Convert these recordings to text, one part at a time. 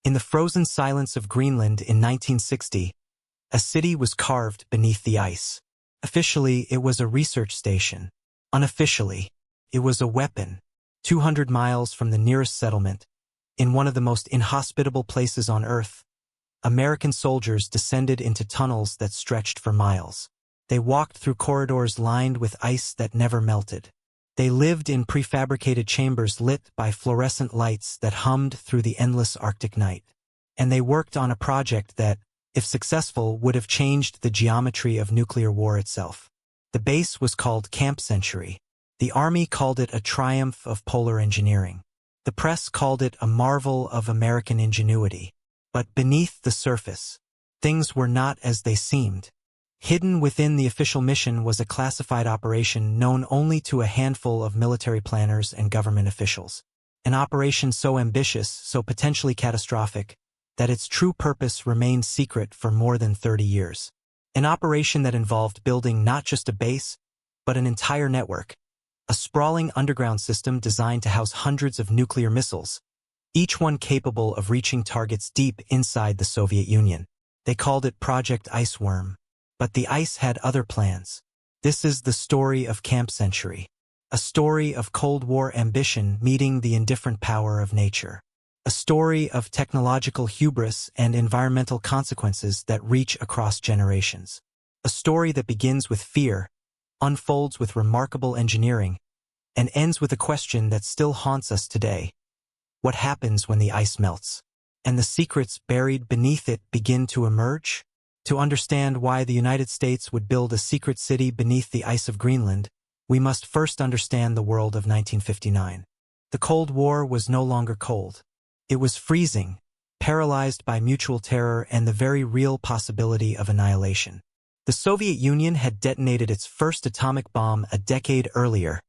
In the frozen silence of Greenland in 1960, a city was carved beneath the ice. Officially, it was a research station. Unofficially, it was a weapon. 200 miles from the nearest settlement, in one of the most inhospitable places on Earth, American soldiers descended into tunnels that stretched for miles. They walked through corridors lined with ice that never melted. They lived in prefabricated chambers lit by fluorescent lights that hummed through the endless Arctic night. And they worked on a project that, if successful, would have changed the geometry of nuclear war itself. The base was called Camp Century. The Army called it a triumph of polar engineering. The press called it a marvel of American ingenuity. But beneath the surface, things were not as they seemed. Hidden within the official mission was a classified operation known only to a handful of military planners and government officials. An operation so ambitious, so potentially catastrophic, that its true purpose remained secret for more than 30 years. An operation that involved building not just a base, but an entire network. A sprawling underground system designed to house hundreds of nuclear missiles, each one capable of reaching targets deep inside the Soviet Union. They called it Project Iceworm. But the ice had other plans. This is the story of Camp Century. A story of Cold War ambition meeting the indifferent power of nature. A story of technological hubris and environmental consequences that reach across generations. A story that begins with fear, unfolds with remarkable engineering, and ends with a question that still haunts us today. What happens when the ice melts, and the secrets buried beneath it begin to emerge? To understand why the United States would build a secret city beneath the ice of Greenland, we must first understand the world of 1959. The Cold War was no longer cold. It was freezing, paralyzed by mutual terror and the very real possibility of annihilation. The Soviet Union had detonated its first atomic bomb a decade earlier,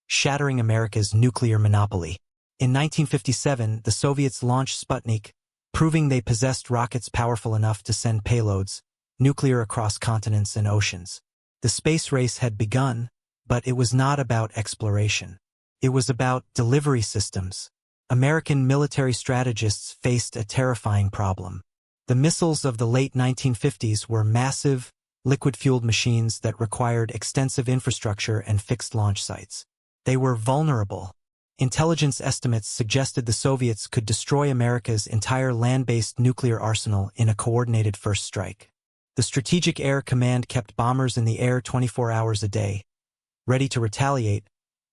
shattering America's nuclear monopoly. In 1957, the Soviets launched Sputnik, proving they possessed rockets powerful enough to send payloads, nuclear across continents and oceans. The space race had begun, but it was not about exploration. It was about delivery systems. American military strategists faced a terrifying problem. The missiles of the late 1950s were massive, liquid-fueled machines that required extensive infrastructure and fixed launch sites. They were vulnerable. Intelligence estimates suggested the Soviets could destroy America's entire land-based nuclear arsenal in a coordinated first strike. The Strategic Air Command kept bombers in the air 24 hours a day, ready to retaliate,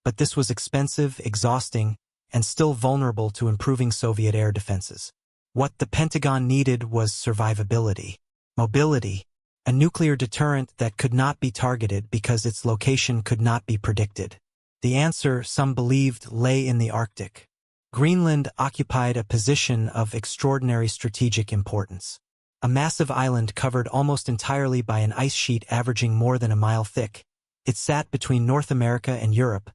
but this was expensive, exhausting, and still vulnerable to improving Soviet air defenses. What the Pentagon needed was survivability, mobility, a nuclear deterrent that could not be targeted because its location could not be predicted. The answer, some believed, lay in the Arctic. Greenland occupied a position of extraordinary strategic importance. A massive island covered almost entirely by an ice sheet averaging more than a mile thick, it sat between North America and Europe,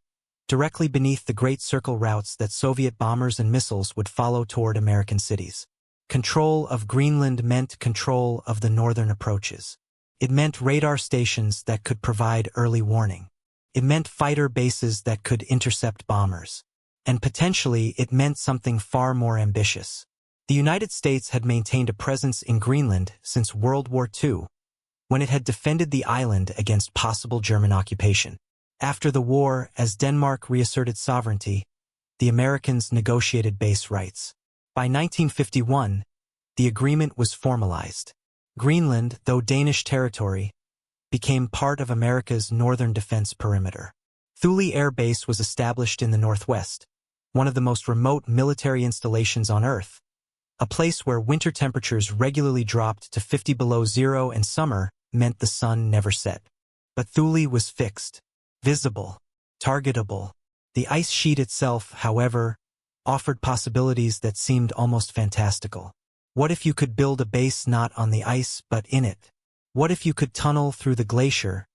directly beneath the great circle routes that Soviet bombers and missiles would follow toward American cities. Control of Greenland meant control of the northern approaches. It meant radar stations that could provide early warning. It meant fighter bases that could intercept bombers. And potentially, it meant something far more ambitious. The United States had maintained a presence in Greenland since World War II, when it had defended the island against possible German occupation. After the war, as Denmark reasserted sovereignty, the Americans negotiated base rights. By 1951, the agreement was formalized. Greenland, though Danish territory, became part of America's northern defense perimeter. Thule Air Base was established in the northwest, one of the most remote military installations on Earth, a place where winter temperatures regularly dropped to 50 below zero and summer meant the sun never set. But Thule was fixed, visible, targetable. The ice sheet itself, however, offered possibilities that seemed almost fantastical. What if you could build a base not on the ice but in it? What if you could tunnel through the glacier,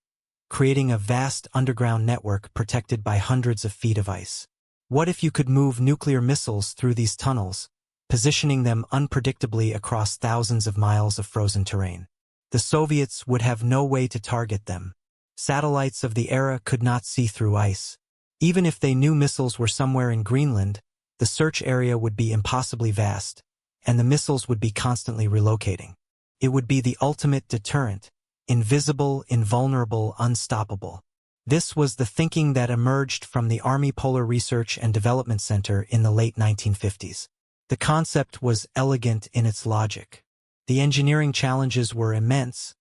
creating a vast underground network protected by hundreds of feet of ice? What if you could move nuclear missiles through these tunnels, positioning them unpredictably across thousands of miles of frozen terrain? The Soviets would have no way to target them. Satellites of the era could not see through ice. Even if they knew missiles were somewhere in Greenland, the search area would be impossibly vast, and the missiles would be constantly relocating. It would be the ultimate deterrent, invisible, invulnerable, unstoppable. This was the thinking that emerged from the Army Polar Research and Development Center in the late 1950s. The concept was elegant in its logic. The engineering challenges were immense,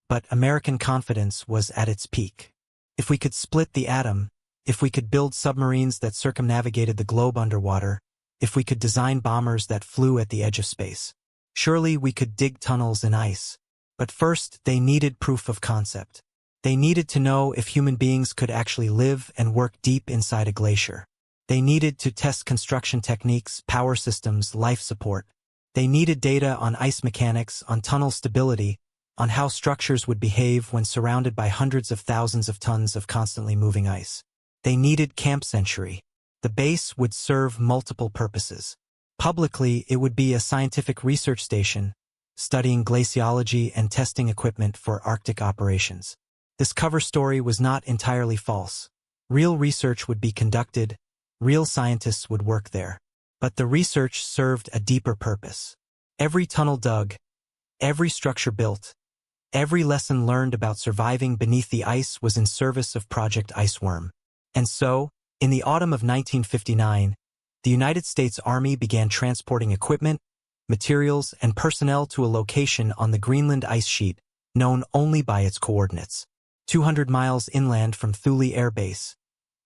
but American confidence was at its peak. If we could split the atom, if we could build submarines that circumnavigated the globe underwater, if we could design bombers that flew at the edge of space, surely we could dig tunnels in ice. But first, they needed proof of concept. They needed to know if human beings could actually live and work deep inside a glacier. They needed to test construction techniques, power systems, life support. They needed data on ice mechanics, on tunnel stability, on how structures would behave when surrounded by hundreds of thousands of tons of constantly moving ice. They needed Camp Century. The base would serve multiple purposes. Publicly, it would be a scientific research station, studying glaciology and testing equipment for Arctic operations. This cover story was not entirely false. Real research would be conducted, real scientists would work there. But the research served a deeper purpose. Every tunnel dug, every structure built, every lesson learned about surviving beneath the ice was in service of Project Iceworm. And so, in the autumn of 1959, the United States Army began transporting equipment, materials, and personnel to a location on the Greenland ice sheet, known only by its coordinates, 200 miles inland from Thule Air Base,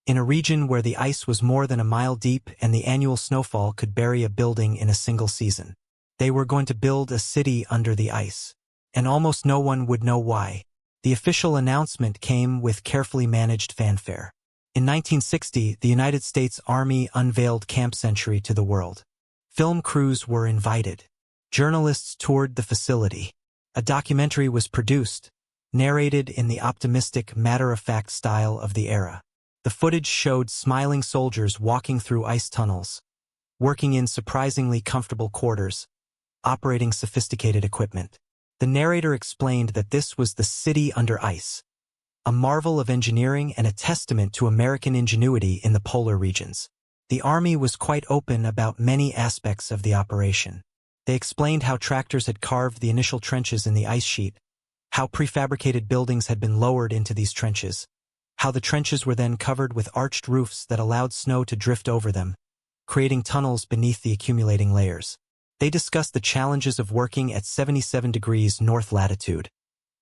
in a region where the ice was more than a mile deep and the annual snowfall could bury a building in a single season. They were going to build a city under the ice, and almost no one would know why. The official announcement came with carefully managed fanfare. In 1960, the United States Army unveiled Camp Century to the world. Film crews were invited. Journalists toured the facility. A documentary was produced, narrated in the optimistic, matter-of-fact style of the era. The footage showed smiling soldiers walking through ice tunnels, working in surprisingly comfortable quarters, operating sophisticated equipment. The narrator explained that this was the city under ice, a marvel of engineering and a testament to American ingenuity in the polar regions. The Army was quite open about many aspects of the operation. They explained how tractors had carved the initial trenches in the ice sheet, how prefabricated buildings had been lowered into these trenches, how the trenches were then covered with arched roofs that allowed snow to drift over them, creating tunnels beneath the accumulating layers. They discussed the challenges of working at 77 degrees north latitude,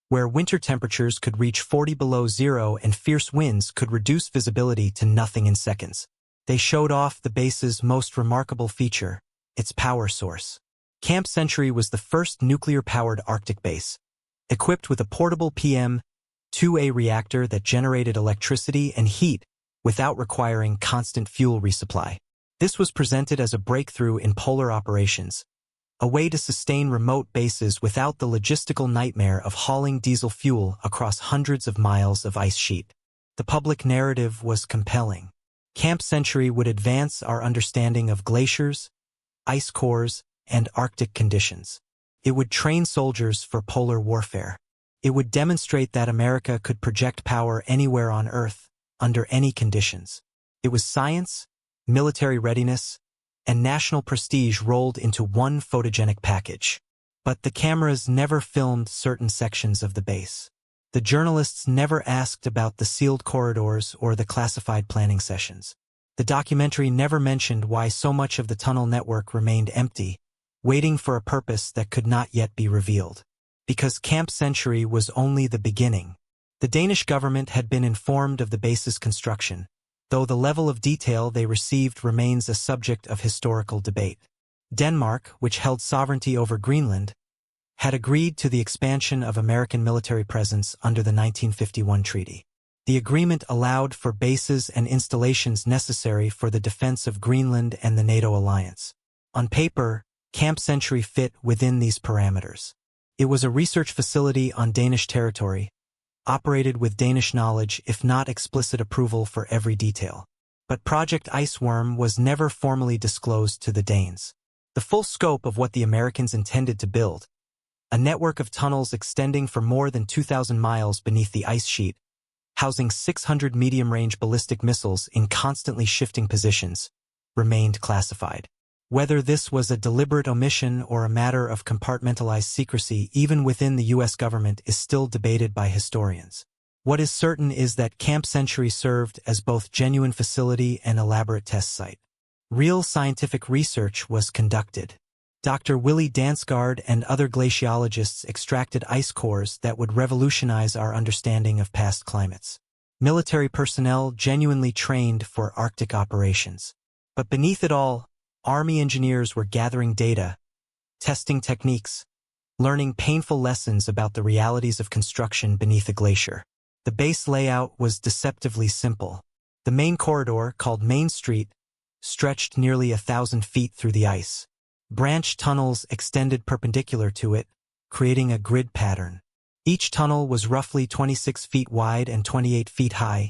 where winter temperatures could reach 40 below zero and fierce winds could reduce visibility to nothing in seconds. They showed off the base's most remarkable feature, its power source. Camp Century was the first nuclear-powered Arctic base, equipped with a portable PM-2A reactor that generated electricity and heat without requiring constant fuel resupply. This was presented as a breakthrough in polar operations, a way to sustain remote bases without the logistical nightmare of hauling diesel fuel across hundreds of miles of ice sheet. The public narrative was compelling. Camp Century would advance our understanding of glaciers, ice cores, and Arctic conditions. It would train soldiers for polar warfare. It would demonstrate that America could project power anywhere on Earth, under any conditions. It was science, military readiness, and national prestige rolled into one photogenic package. But the cameras never filmed certain sections of the base. The journalists never asked about the sealed corridors or the classified planning sessions. The documentary never mentioned why so much of the tunnel network remained empty, waiting for a purpose that could not yet be revealed. Because Camp Century was only the beginning. The Danish government had been informed of the base's construction, though the level of detail they received remains a subject of historical debate. Denmark, which held sovereignty over Greenland, had agreed to the expansion of American military presence under the 1951 treaty. The agreement allowed for bases and installations necessary for the defense of Greenland and the NATO alliance. On paper, Camp Century fit within these parameters. It was a research facility on Danish territory, operated with Danish knowledge if not explicit approval for every detail. But Project Iceworm was never formally disclosed to the Danes. The full scope of what the Americans intended to build, a network of tunnels extending for more than 2,000 miles beneath the ice sheet, housing 600 medium-range ballistic missiles in constantly shifting positions, remained classified. Whether this was a deliberate omission or a matter of compartmentalized secrecy even within the U.S. government is still debated by historians. What is certain is that Camp Century served as both genuine facility and elaborate test site. Real scientific research was conducted. Dr. Willie Dansgaard and other glaciologists extracted ice cores that would revolutionize our understanding of past climates. Military personnel genuinely trained for Arctic operations. But beneath it all, Army engineers were gathering data, testing techniques, learning painful lessons about the realities of construction beneath a glacier. The base layout was deceptively simple. The main corridor, called Main Street, stretched nearly 1,000 feet through the ice. Branch tunnels extended perpendicular to it, creating a grid pattern. Each tunnel was roughly 26 feet wide and 28 feet high,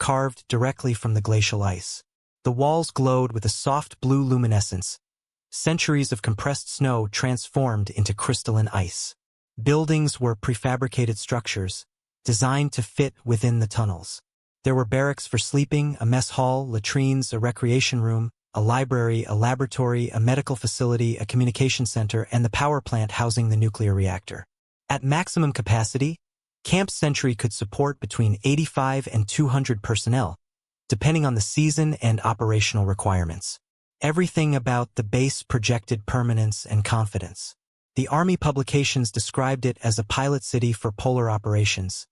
carved directly from the glacial ice. The walls glowed with a soft blue luminescence, centuries of compressed snow transformed into crystalline ice. Buildings were prefabricated structures, designed to fit within the tunnels. There were barracks for sleeping, a mess hall, latrines, a recreation room, a library, a laboratory, a medical facility, a communication center, and the power plant housing the nuclear reactor. At maximum capacity, Camp Century could support between 85 and 200 personnel, depending on the season and operational requirements. Everything about the base projected permanence and confidence. The Army publications described it as a pilot city for polar operations,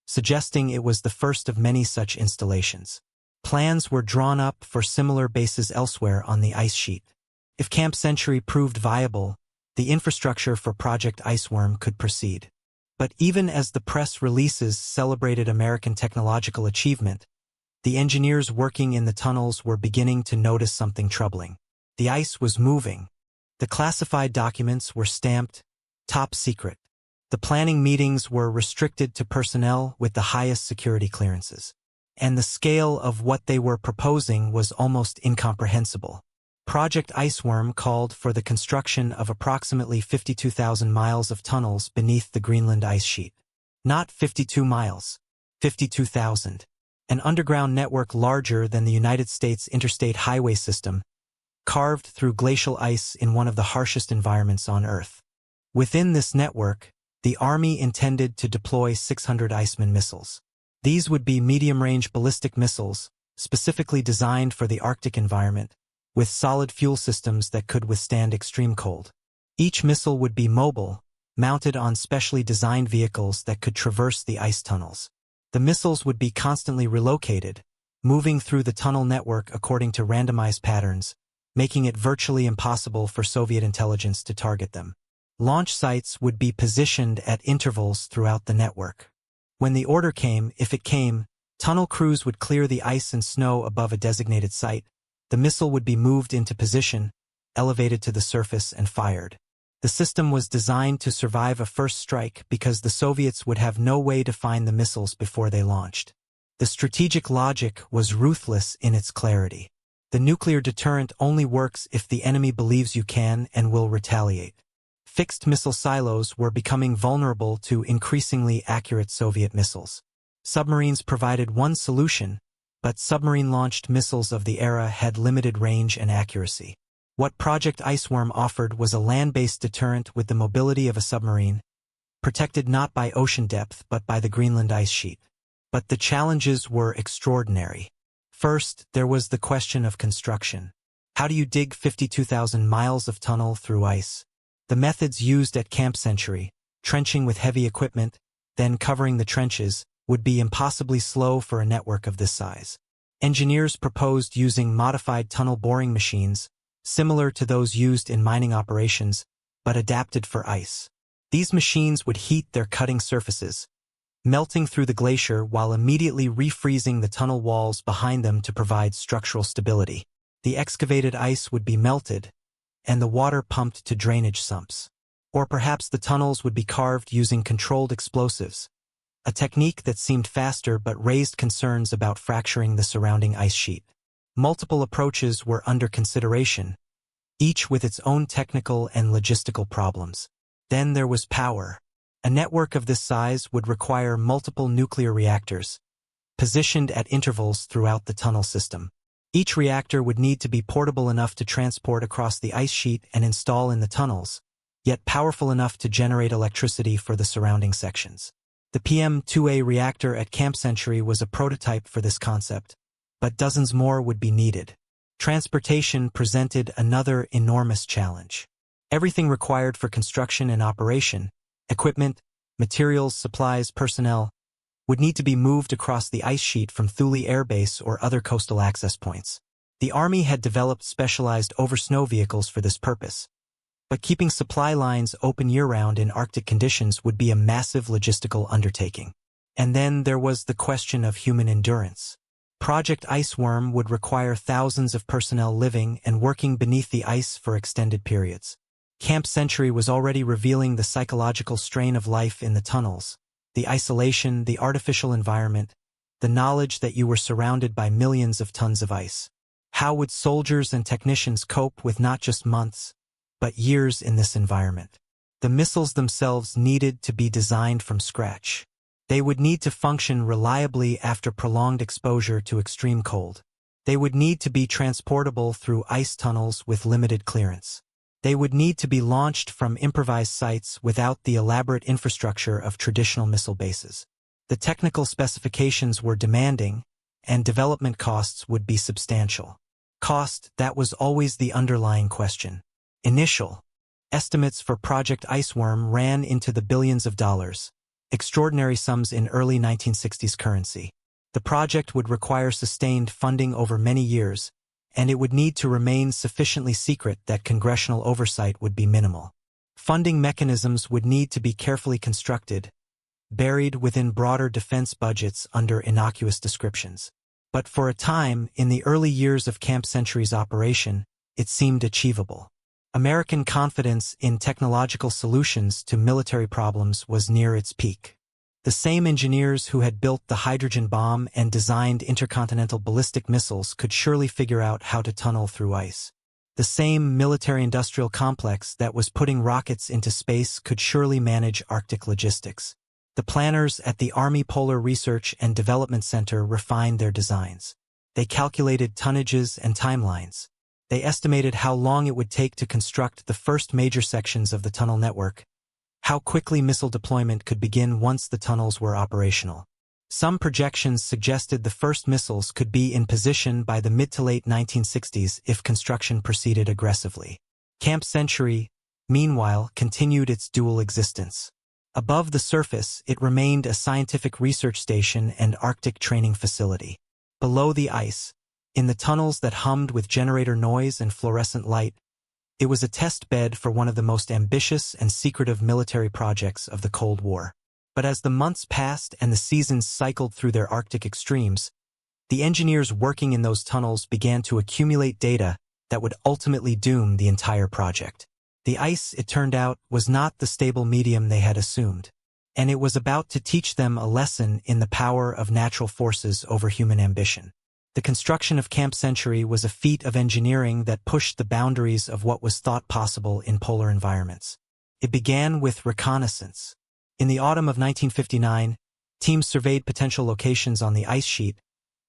suggesting it was the first of many such installations. Plans were drawn up for similar bases elsewhere on the ice sheet. If Camp Century proved viable, the infrastructure for Project Iceworm could proceed. But even as the press releases celebrated American technological achievement, the engineers working in the tunnels were beginning to notice something troubling. The ice was moving. The classified documents were stamped top secret. The planning meetings were restricted to personnel with the highest security clearances. And the scale of what they were proposing was almost incomprehensible. Project Iceworm called for the construction of approximately 52,000 miles of tunnels beneath the Greenland ice sheet. Not 52 miles, 52,000. An underground network larger than the United States interstate highway system, carved through glacial ice in one of the harshest environments on Earth. Within this network, the Army intended to deploy 600 Iceman missiles. These would be medium-range ballistic missiles, specifically designed for the Arctic environment, with solid fuel systems that could withstand extreme cold. Each missile would be mobile, mounted on specially designed vehicles that could traverse the ice tunnels. The missiles would be constantly relocated, moving through the tunnel network according to randomized patterns, making it virtually impossible for Soviet intelligence to target them. Launch sites would be positioned at intervals throughout the network. When the order came, if it came, tunnel crews would clear the ice and snow above a designated site. The missile would be moved into position, elevated to the surface, and fired. The system was designed to survive a first strike because the Soviets would have no way to find the missiles before they launched. The strategic logic was ruthless in its clarity. The nuclear deterrent only works if the enemy believes you can and will retaliate. Fixed missile silos were becoming vulnerable to increasingly accurate Soviet missiles. Submarines provided one solution, but submarine-launched missiles of the era had limited range and accuracy. What Project Iceworm offered was a land-based deterrent with the mobility of a submarine, protected not by ocean depth but by the Greenland ice sheet. But the challenges were extraordinary. First, there was the question of construction. How do you dig 52,000 miles of tunnel through ice? The methods used at Camp Century, trenching with heavy equipment, then covering the trenches, would be impossibly slow for a network of this size. Engineers proposed using modified tunnel boring machines, similar to those used in mining operations, but adapted for ice. These machines would heat their cutting surfaces, melting through the glacier while immediately refreezing the tunnel walls behind them to provide structural stability. The excavated ice would be melted, and the water pumped to drainage sumps. Or perhaps the tunnels would be carved using controlled explosives, a technique that seemed faster but raised concerns about fracturing the surrounding ice sheet. Multiple approaches were under consideration, each with its own technical and logistical problems. Then there was power. A network of this size would require multiple nuclear reactors, positioned at intervals throughout the tunnel system. Each reactor would need to be portable enough to transport across the ice sheet and install in the tunnels, yet powerful enough to generate electricity for the surrounding sections. The PM-2A reactor at Camp Century was a prototype for this concept, but dozens more would be needed. Transportation presented another enormous challenge. Everything required for construction and operation, equipment, materials, supplies, personnel, would need to be moved across the ice sheet from Thule Air Base or other coastal access points. The Army had developed specialized over-snow vehicles for this purpose, but keeping supply lines open year-round in Arctic conditions would be a massive logistical undertaking. And then there was the question of human endurance. Project Iceworm would require thousands of personnel living and working beneath the ice for extended periods. Camp Century was already revealing the psychological strain of life in the tunnels, the isolation, the artificial environment, the knowledge that you were surrounded by millions of tons of ice. How would soldiers and technicians cope with not just months, but years in this environment? The missiles themselves needed to be designed from scratch. They would need to function reliably after prolonged exposure to extreme cold. They would need to be transportable through ice tunnels with limited clearance. They would need to be launched from improvised sites without the elaborate infrastructure of traditional missile bases. The technical specifications were demanding, and development costs would be substantial. Cost, that was always the underlying question. Initial estimates for Project Iceworm ran into the billions of dollars, extraordinary sums in early 1960s currency. The project would require sustained funding over many years, and it would need to remain sufficiently secret that congressional oversight would be minimal. Funding mechanisms would need to be carefully constructed, buried within broader defense budgets under innocuous descriptions. But for a time, in the early years of Camp Century's operation, it seemed achievable. American confidence in technological solutions to military problems was near its peak. The same engineers who had built the hydrogen bomb and designed intercontinental ballistic missiles could surely figure out how to tunnel through ice. The same military-industrial complex that was putting rockets into space could surely manage Arctic logistics. The planners at the Army Polar Research and Development Center refined their designs. They calculated tonnages and timelines. They estimated how long it would take to construct the first major sections of the tunnel network, how quickly missile deployment could begin once the tunnels were operational. Some projections suggested the first missiles could be in position by the mid to late 1960s if construction proceeded aggressively. Camp Century, meanwhile, continued its dual existence. Above the surface, it remained a scientific research station and Arctic training facility. Below the ice, in the tunnels that hummed with generator noise and fluorescent light, it was a test bed for one of the most ambitious and secretive military projects of the Cold War. But as the months passed and the seasons cycled through their Arctic extremes, the engineers working in those tunnels began to accumulate data that would ultimately doom the entire project. The ice, it turned out, was not the stable medium they had assumed, and it was about to teach them a lesson in the power of natural forces over human ambition. The construction of Camp Century was a feat of engineering that pushed the boundaries of what was thought possible in polar environments. It began with reconnaissance. In the autumn of 1959, teams surveyed potential locations on the ice sheet,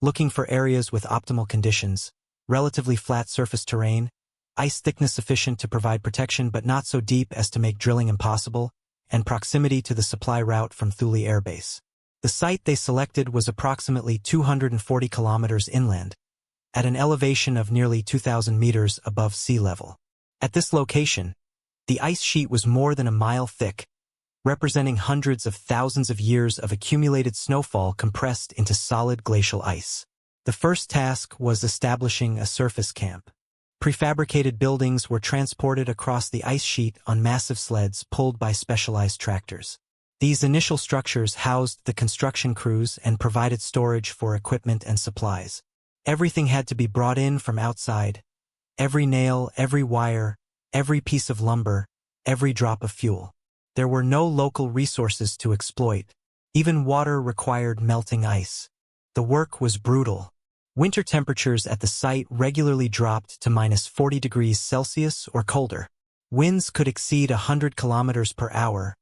looking for areas with optimal conditions, relatively flat surface terrain, ice thickness sufficient to provide protection but not so deep as to make drilling impossible, and proximity to the supply route from Thule Air Base. The site they selected was approximately 240 kilometers inland, at an elevation of nearly 2,000 meters above sea level. At this location, the ice sheet was more than a mile thick, representing hundreds of thousands of years of accumulated snowfall compressed into solid glacial ice. The first task was establishing a surface camp. Prefabricated buildings were transported across the ice sheet on massive sleds pulled by specialized tractors. These initial structures housed the construction crews and provided storage for equipment and supplies. Everything had to be brought in from outside. Every nail, every wire, every piece of lumber, every drop of fuel. There were no local resources to exploit. Even water required melting ice. The work was brutal. Winter temperatures at the site regularly dropped to -40 degrees Celsius or colder. Winds could exceed 100 kilometers per hour,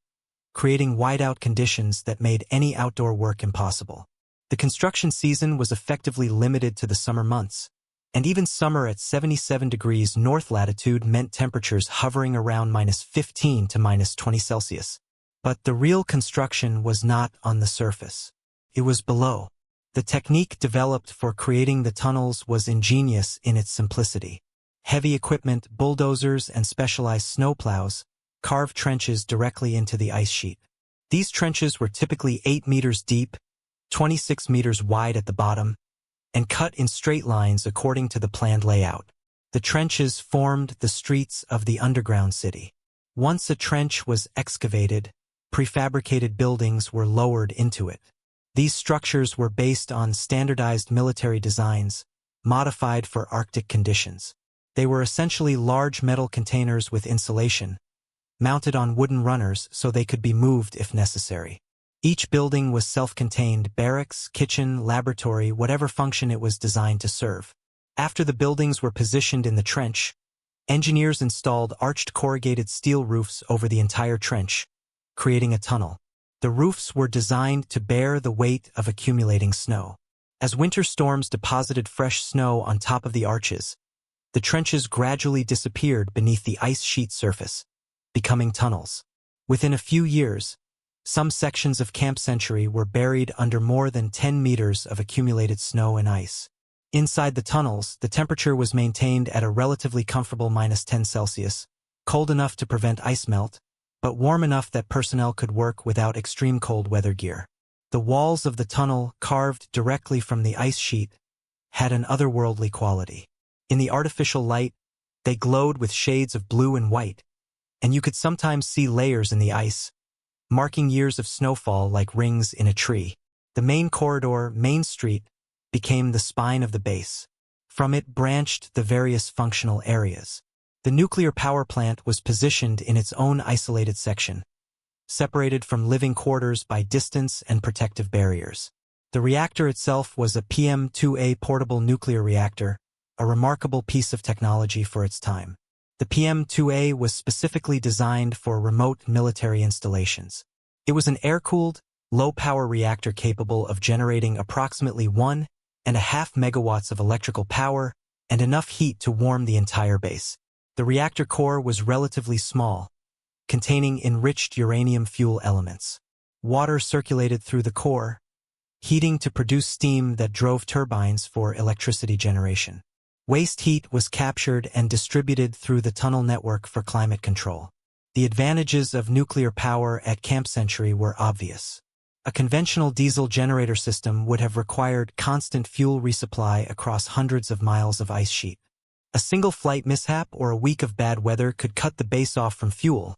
creating whiteout conditions that made any outdoor work impossible. The construction season was effectively limited to the summer months, And even summer at 77 degrees north latitude meant temperatures hovering around -15 to -20 Celsius. But the real construction was not on the surface. It was below. The technique developed for creating the tunnels was ingenious in its simplicity. Heavy equipment, bulldozers, and specialized snowplows carved trenches directly into the ice sheet. These trenches were typically 8 meters deep, 26 meters wide at the bottom, and cut in straight lines according to the planned layout. The trenches formed the streets of the underground city. Once a trench was excavated, prefabricated buildings were lowered into it. These structures were based on standardized military designs, modified for Arctic conditions. They were essentially large metal containers with insulation, mounted on wooden runners so they could be moved if necessary. Each building was self-contained: barracks, kitchen, laboratory, whatever function it was designed to serve. After the buildings were positioned in the trench, engineers installed arched corrugated steel roofs over the entire trench, creating a tunnel. The roofs were designed to bear the weight of accumulating snow. As winter storms deposited fresh snow on top of the arches, the trenches gradually disappeared beneath the ice sheet surface, becoming tunnels. Within a few years, some sections of Camp Century were buried under more than 10 meters of accumulated snow and ice. Inside the tunnels, the temperature was maintained at a relatively comfortable -10 Celsius, cold enough to prevent ice melt, but warm enough that personnel could work without extreme cold weather gear. The walls of the tunnel, carved directly from the ice sheet, had an otherworldly quality. In the artificial light, they glowed with shades of blue and white, and you could sometimes see layers in the ice, marking years of snowfall like rings in a tree. The main corridor, Main Street, became the spine of the base. From it branched the various functional areas. The nuclear power plant was positioned in its own isolated section, separated from living quarters by distance and protective barriers. The reactor itself was a PM-2A portable nuclear reactor, a remarkable piece of technology for its time. The PM-2A was specifically designed for remote military installations. It was an air-cooled, low-power reactor capable of generating approximately 1.5 megawatts of electrical power and enough heat to warm the entire base. The reactor core was relatively small, containing enriched uranium fuel elements. Water circulated through the core, heating to produce steam that drove turbines for electricity generation. Waste heat was captured and distributed through the tunnel network for climate control. The advantages of nuclear power at Camp Century were obvious. A conventional diesel generator system would have required constant fuel resupply across hundreds of miles of ice sheet. A single flight mishap or a week of bad weather could cut the base off from fuel,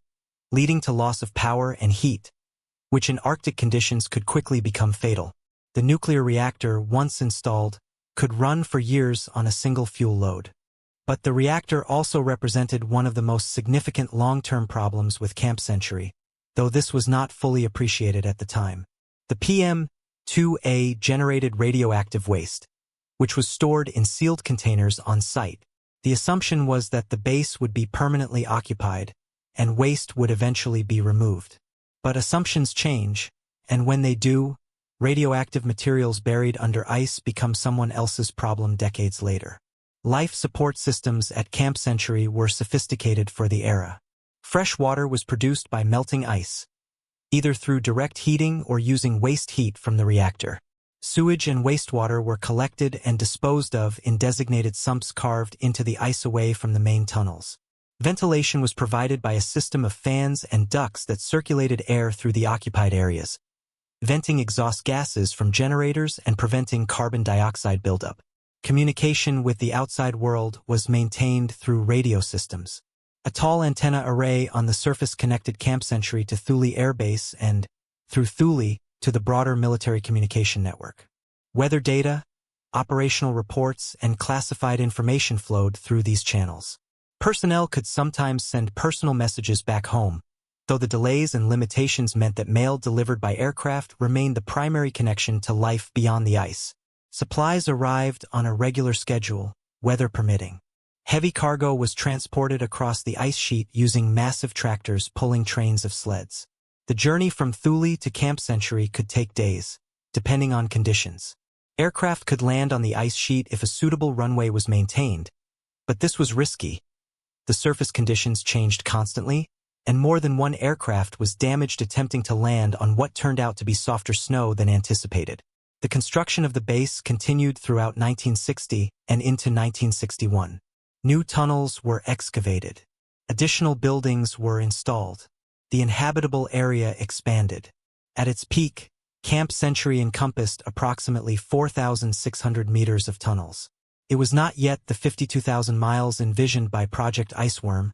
leading to loss of power and heat, which in Arctic conditions could quickly become fatal. The nuclear reactor, once installed, could run for years on a single fuel load. But the reactor also represented one of the most significant long-term problems with Camp Century, though this was not fully appreciated at the time. The PM-2A generated radioactive waste, which was stored in sealed containers on site. The assumption was that the base would be permanently occupied, and waste would eventually be removed. But assumptions change, and when they do, radioactive materials buried under ice become someone else's problem decades later. Life support systems at Camp Century were sophisticated for the era. Fresh water was produced by melting ice, either through direct heating or using waste heat from the reactor. Sewage and wastewater were collected and disposed of in designated sumps carved into the ice away from the main tunnels. Ventilation was provided by a system of fans and ducts that circulated air through the occupied areas, venting exhaust gases from generators and preventing carbon dioxide buildup. Communication with the outside world was maintained through radio systems. A tall antenna array on the surface connected Camp Century to Thule Air Base and, through Thule, to the broader military communication network. Weather data, operational reports, and classified information flowed through these channels. Personnel could sometimes send personal messages back home, though the delays and limitations meant that mail delivered by aircraft remained the primary connection to life beyond the ice. Supplies arrived on a regular schedule, weather permitting. Heavy cargo was transported across the ice sheet using massive tractors pulling trains of sleds. The journey from Thule to Camp Century could take days, depending on conditions. Aircraft could land on the ice sheet if a suitable runway was maintained, but this was risky. The surface conditions changed constantly, and more than one aircraft was damaged attempting to land on what turned out to be softer snow than anticipated. The construction of the base continued throughout 1960 and into 1961. New tunnels were excavated. Additional buildings were installed. The inhabitable area expanded. At its peak, Camp Century encompassed approximately 4,600 meters of tunnels. It was not yet the 52,000 miles envisioned by Project Iceworm,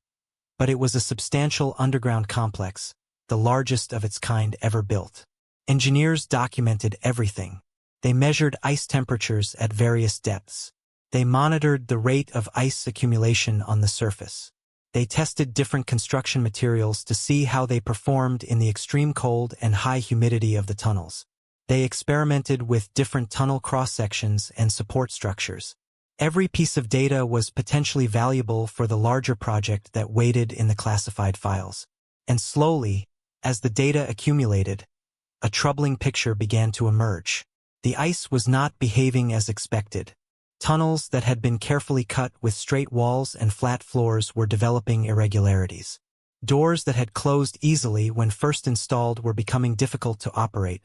but it was a substantial underground complex, the largest of its kind ever built. Engineers documented everything. They measured ice temperatures at various depths. They monitored the rate of ice accumulation on the surface. They tested different construction materials to see how they performed in the extreme cold and high humidity of the tunnels. They experimented with different tunnel cross-sections and support structures. Every piece of data was potentially valuable for the larger project that waited in the classified files. And slowly, as the data accumulated, a troubling picture began to emerge. The ice was not behaving as expected. Tunnels that had been carefully cut with straight walls and flat floors were developing irregularities. Doors that had closed easily when first installed were becoming difficult to operate,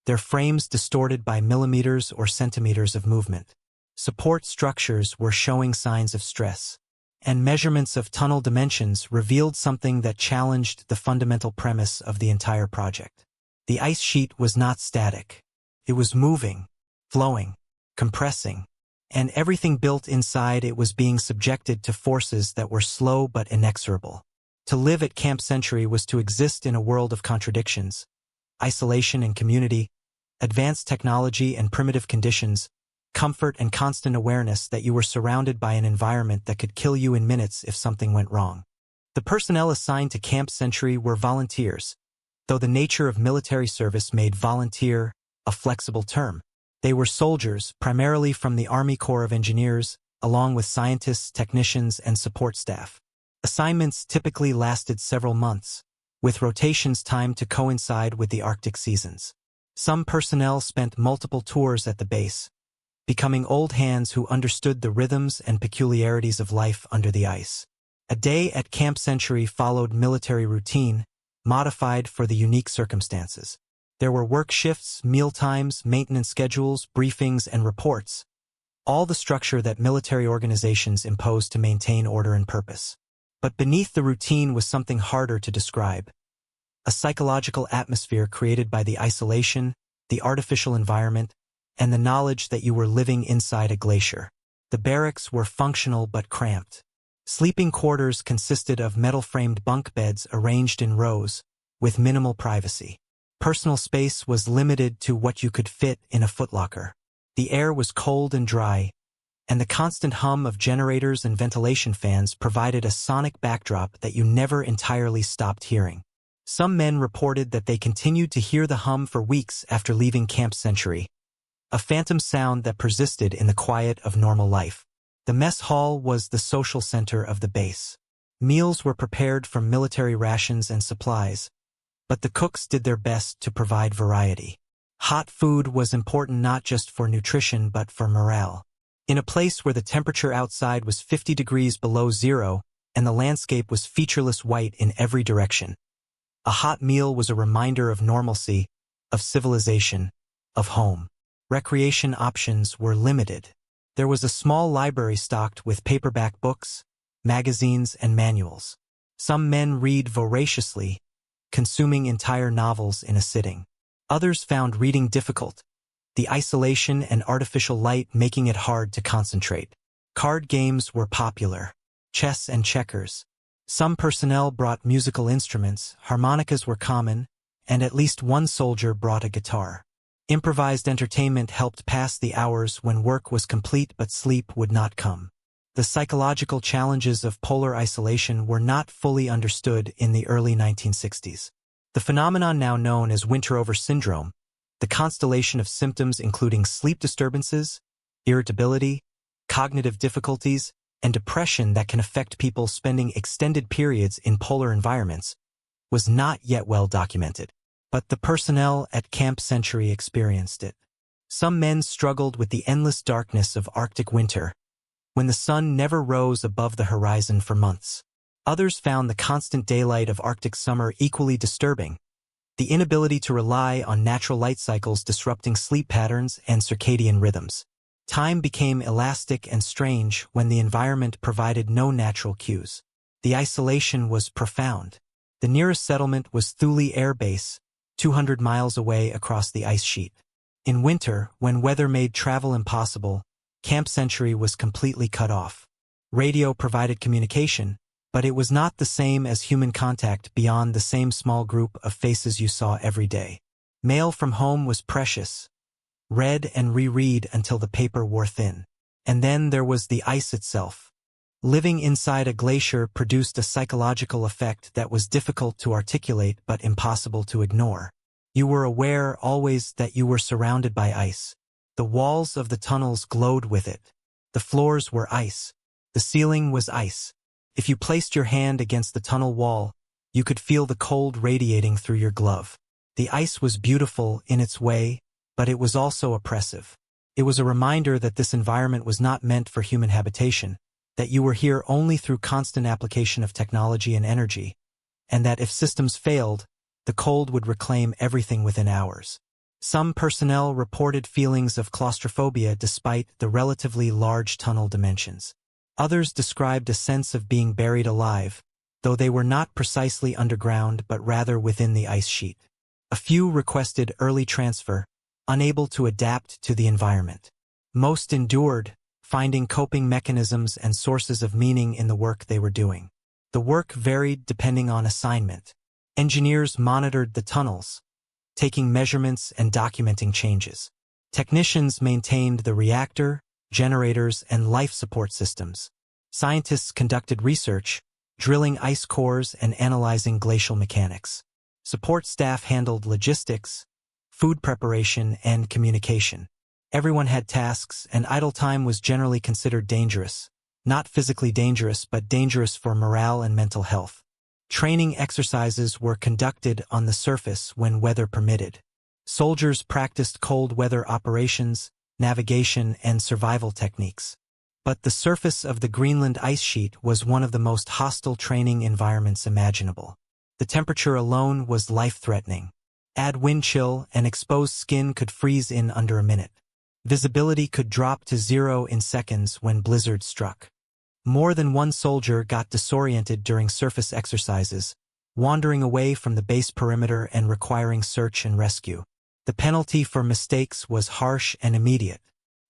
their frames distorted by millimeters or centimeters of movement. Support structures were showing signs of stress, and measurements of tunnel dimensions revealed something that challenged the fundamental premise of the entire project. The ice sheet was not static. It was moving, flowing, compressing, and everything built inside it was being subjected to forces that were slow but inexorable. To live at Camp Century was to exist in a world of contradictions, isolation and community, advanced technology and primitive conditions, comfort and constant awareness that you were surrounded by an environment that could kill you in minutes if something went wrong. The personnel assigned to Camp Century were volunteers, though the nature of military service made volunteer a flexible term. They were soldiers, primarily from the Army Corps of Engineers, along with scientists, technicians, and support staff. Assignments typically lasted several months, with rotations timed to coincide with the Arctic seasons. Some personnel spent multiple tours at the base, becoming old hands who understood the rhythms and peculiarities of life under the ice. A day at Camp Century followed military routine, modified for the unique circumstances. There were work shifts, meal times, maintenance schedules, briefings, and reports, all the structure that military organizations impose to maintain order and purpose. But beneath the routine was something harder to describe. A psychological atmosphere created by the isolation, the artificial environment, and the knowledge that you were living inside a glacier. The barracks were functional but cramped. Sleeping quarters consisted of metal-framed bunk beds arranged in rows, with minimal privacy. Personal space was limited to what you could fit in a footlocker. The air was cold and dry, and the constant hum of generators and ventilation fans provided a sonic backdrop that you never entirely stopped hearing. Some men reported that they continued to hear the hum for weeks after leaving Camp Century, a phantom sound that persisted in the quiet of normal life. The mess hall was the social center of the base. Meals were prepared from military rations and supplies, but the cooks did their best to provide variety. Hot food was important not just for nutrition but for morale. In a place where the temperature outside was 50 degrees below zero and the landscape was featureless white in every direction, a hot meal was a reminder of normalcy, of civilization, of home. Recreation options were limited. There was a small library stocked with paperback books, magazines, and manuals. Some men read voraciously, consuming entire novels in a sitting. Others found reading difficult, the isolation and artificial light making it hard to concentrate. Card games were popular, chess and checkers. Some personnel brought musical instruments, harmonicas were common, and at least one soldier brought a guitar. Improvised entertainment helped pass the hours when work was complete but sleep would not come. The psychological challenges of polar isolation were not fully understood in the early 1960s. The phenomenon now known as winter-over syndrome, the constellation of symptoms including sleep disturbances, irritability, cognitive difficulties, and depression that can affect people spending extended periods in polar environments, was not yet well documented. But the personnel at Camp Century experienced it. Some men struggled with the endless darkness of Arctic winter, when the sun never rose above the horizon for months. Others found the constant daylight of Arctic summer equally disturbing, the inability to rely on natural light cycles disrupting sleep patterns and circadian rhythms. Time became elastic and strange when the environment provided no natural cues. The isolation was profound. The nearest settlement was Thule Air Base, 200 miles away across the ice sheet. In winter, when weather made travel impossible, Camp Century was completely cut off. Radio provided communication, but it was not the same as human contact beyond the same small group of faces you saw every day. Mail from home was precious. Read and reread until the paper wore thin. And then there was the ice itself. Living inside a glacier produced a psychological effect that was difficult to articulate but impossible to ignore. You were aware always that you were surrounded by ice. The walls of the tunnels glowed with it. The floors were ice. The ceiling was ice. If you placed your hand against the tunnel wall, you could feel the cold radiating through your glove. The ice was beautiful in its way, but it was also oppressive. It was a reminder that this environment was not meant for human habitation, that you were here only through constant application of technology and energy, and that if systems failed, the cold would reclaim everything within hours. Some personnel reported feelings of claustrophobia despite the relatively large tunnel dimensions. Others described a sense of being buried alive, though they were not precisely underground but rather within the ice sheet. A few requested early transfer, unable to adapt to the environment. Most endured, finding coping mechanisms and sources of meaning in the work they were doing. The work varied depending on assignment. Engineers monitored the tunnels, taking measurements and documenting changes. Technicians maintained the reactor, generators, and life support systems. Scientists conducted research, drilling ice cores and analyzing glacial mechanics. Support staff handled logistics, food preparation, and communication. Everyone had tasks, and idle time was generally considered dangerous. Not physically dangerous, but dangerous for morale and mental health. Training exercises were conducted on the surface when weather permitted. Soldiers practiced cold weather operations, navigation, and survival techniques. But the surface of the Greenland ice sheet was one of the most hostile training environments imaginable. The temperature alone was life-threatening. Add wind chill, and exposed skin could freeze in under a minute. Visibility could drop to 0 in seconds when blizzards struck. More than one soldier got disoriented during surface exercises, wandering away from the base perimeter and requiring search and rescue. The penalty for mistakes was harsh and immediate.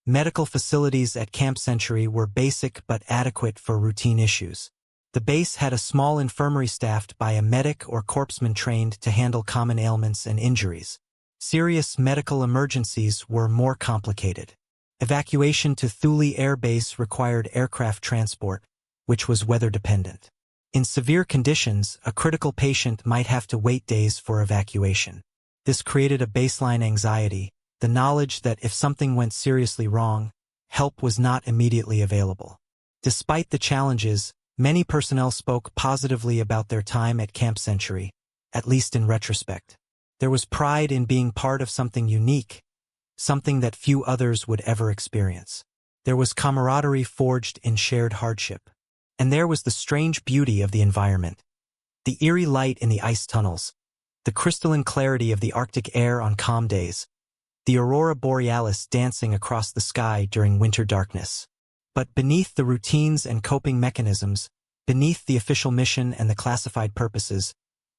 Medical facilities at Camp Century were basic but adequate for routine issues. The base had a small infirmary staffed by a medic or corpsman trained to handle common ailments and injuries. Serious medical emergencies were more complicated. Evacuation to Thule Air Base required aircraft transport, which was weather-dependent. In severe conditions, a critical patient might have to wait days for evacuation. This created a baseline anxiety, the knowledge that if something went seriously wrong, help was not immediately available. Despite the challenges, many personnel spoke positively about their time at Camp Century, at least in retrospect. There was pride in being part of something unique, something that few others would ever experience. There was camaraderie forged in shared hardship. And there was the strange beauty of the environment. The eerie light in the ice tunnels, the crystalline clarity of the Arctic air on calm days, the aurora borealis dancing across the sky during winter darkness. But beneath the routines and coping mechanisms, beneath the official mission and the classified purposes,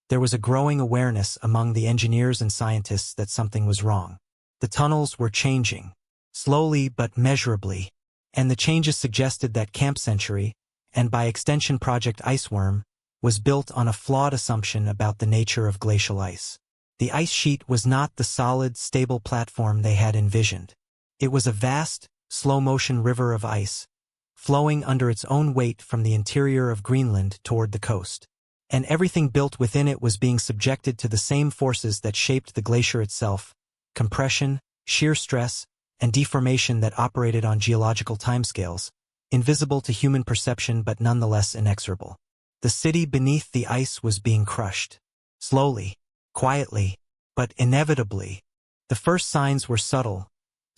there was a growing awareness among the engineers and scientists that something was wrong. The tunnels were changing, slowly but measurably, and the changes suggested that Camp Century, and by extension Project Iceworm, was built on a flawed assumption about the nature of glacial ice. The ice sheet was not the solid, stable platform they had envisioned. It was a vast, slow-motion river of ice, flowing under its own weight from the interior of Greenland toward the coast. And everything built within it was being subjected to the same forces that shaped the glacier itself: compression, shear stress, and deformation that operated on geological timescales, invisible to human perception but nonetheless inexorable. The city beneath the ice was being crushed. Slowly, quietly, but inevitably. The first signs were subtle: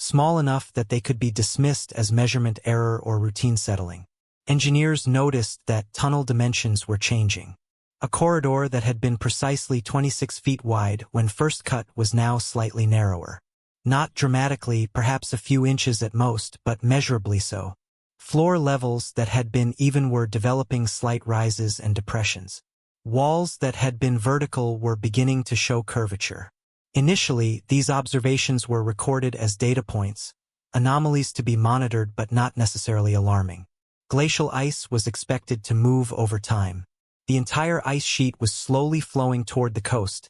small enough that they could be dismissed as measurement error or routine settling. Engineers noticed that tunnel dimensions were changing. A corridor that had been precisely 26 feet wide when first cut was now slightly narrower. Not dramatically, perhaps a few inches at most, but measurably so. Floor levels that had been even were developing slight rises and depressions. Walls that had been vertical were beginning to show curvature. Initially, these observations were recorded as data points, anomalies to be monitored but not necessarily alarming. Glacial ice was expected to move over time. The entire ice sheet was slowly flowing toward the coast,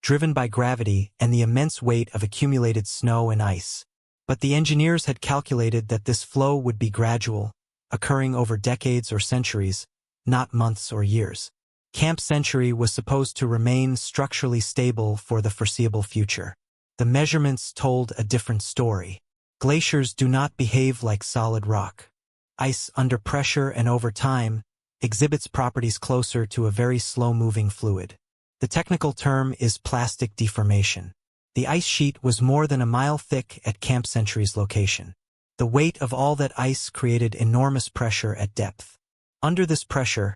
driven by gravity and the immense weight of accumulated snow and ice. But the engineers had calculated that this flow would be gradual, occurring over decades or centuries, not months or years. Camp Century was supposed to remain structurally stable for the foreseeable future. The measurements told a different story. Glaciers do not behave like solid rock. Ice under pressure and over time exhibits properties closer to a very slow-moving fluid. The technical term is plastic deformation. The ice sheet was more than a mile thick at Camp Century's location. The weight of all that ice created enormous pressure at depth. Under this pressure,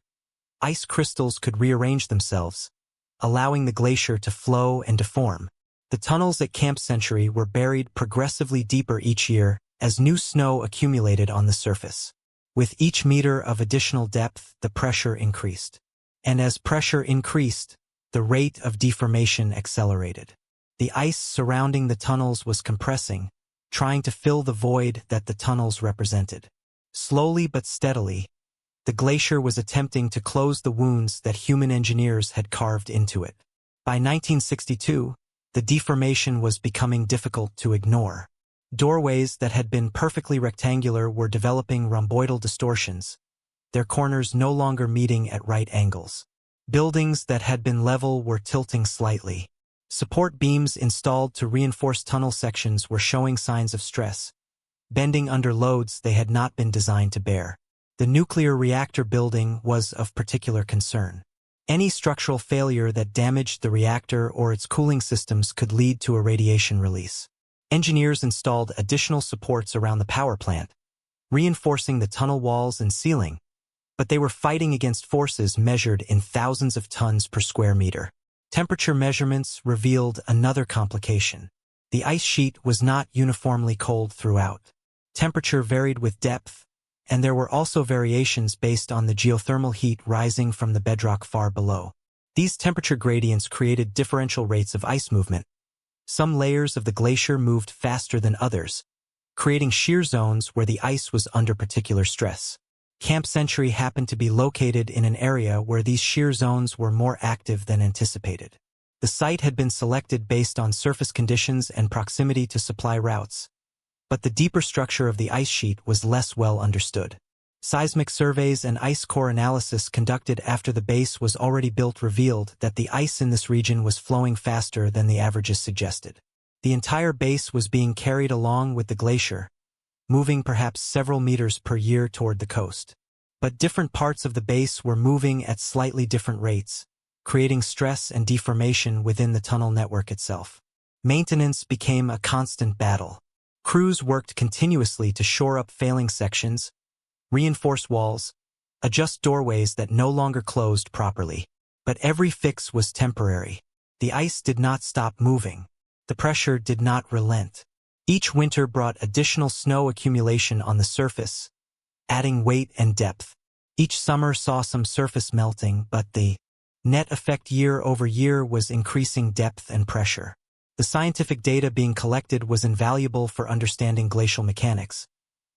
ice crystals could rearrange themselves, allowing the glacier to flow and deform. The tunnels at Camp Century were buried progressively deeper each year as new snow accumulated on the surface. With each meter of additional depth, the pressure increased. And as pressure increased, the rate of deformation accelerated. The ice surrounding the tunnels was compressing, trying to fill the void that the tunnels represented. Slowly but steadily, the glacier was attempting to close the wounds that human engineers had carved into it. By 1962, the deformation was becoming difficult to ignore. Doorways that had been perfectly rectangular were developing rhomboidal distortions, their corners no longer meeting at right angles. Buildings that had been level were tilting slightly. Support beams installed to reinforce tunnel sections were showing signs of stress, bending under loads they had not been designed to bear. The nuclear reactor building was of particular concern. Any structural failure that damaged the reactor or its cooling systems could lead to a radiation release. Engineers installed additional supports around the power plant, reinforcing the tunnel walls and ceiling, but they were fighting against forces measured in thousands of tons per square meter. Temperature measurements revealed another complication. The ice sheet was not uniformly cold throughout. Temperature varied with depth, and there were also variations based on the geothermal heat rising from the bedrock far below. These temperature gradients created differential rates of ice movement. Some layers of the glacier moved faster than others, creating shear zones where the ice was under particular stress. Camp Century happened to be located in an area where these shear zones were more active than anticipated. The site had been selected based on surface conditions and proximity to supply routes, but the deeper structure of the ice sheet was less well understood. Seismic surveys and ice core analysis conducted after the base was already built revealed that the ice in this region was flowing faster than the averages suggested. The entire base was being carried along with the glacier, moving perhaps several meters per year toward the coast. But different parts of the base were moving at slightly different rates, creating stress and deformation within the tunnel network itself. Maintenance became a constant battle. Crews worked continuously to shore up failing sections, reinforce walls, adjust doorways that no longer closed properly. But every fix was temporary. The ice did not stop moving. The pressure did not relent. Each winter brought additional snow accumulation on the surface, adding weight and depth. Each summer saw some surface melting, but the net effect year over year was increasing depth and pressure. The scientific data being collected was invaluable for understanding glacial mechanics,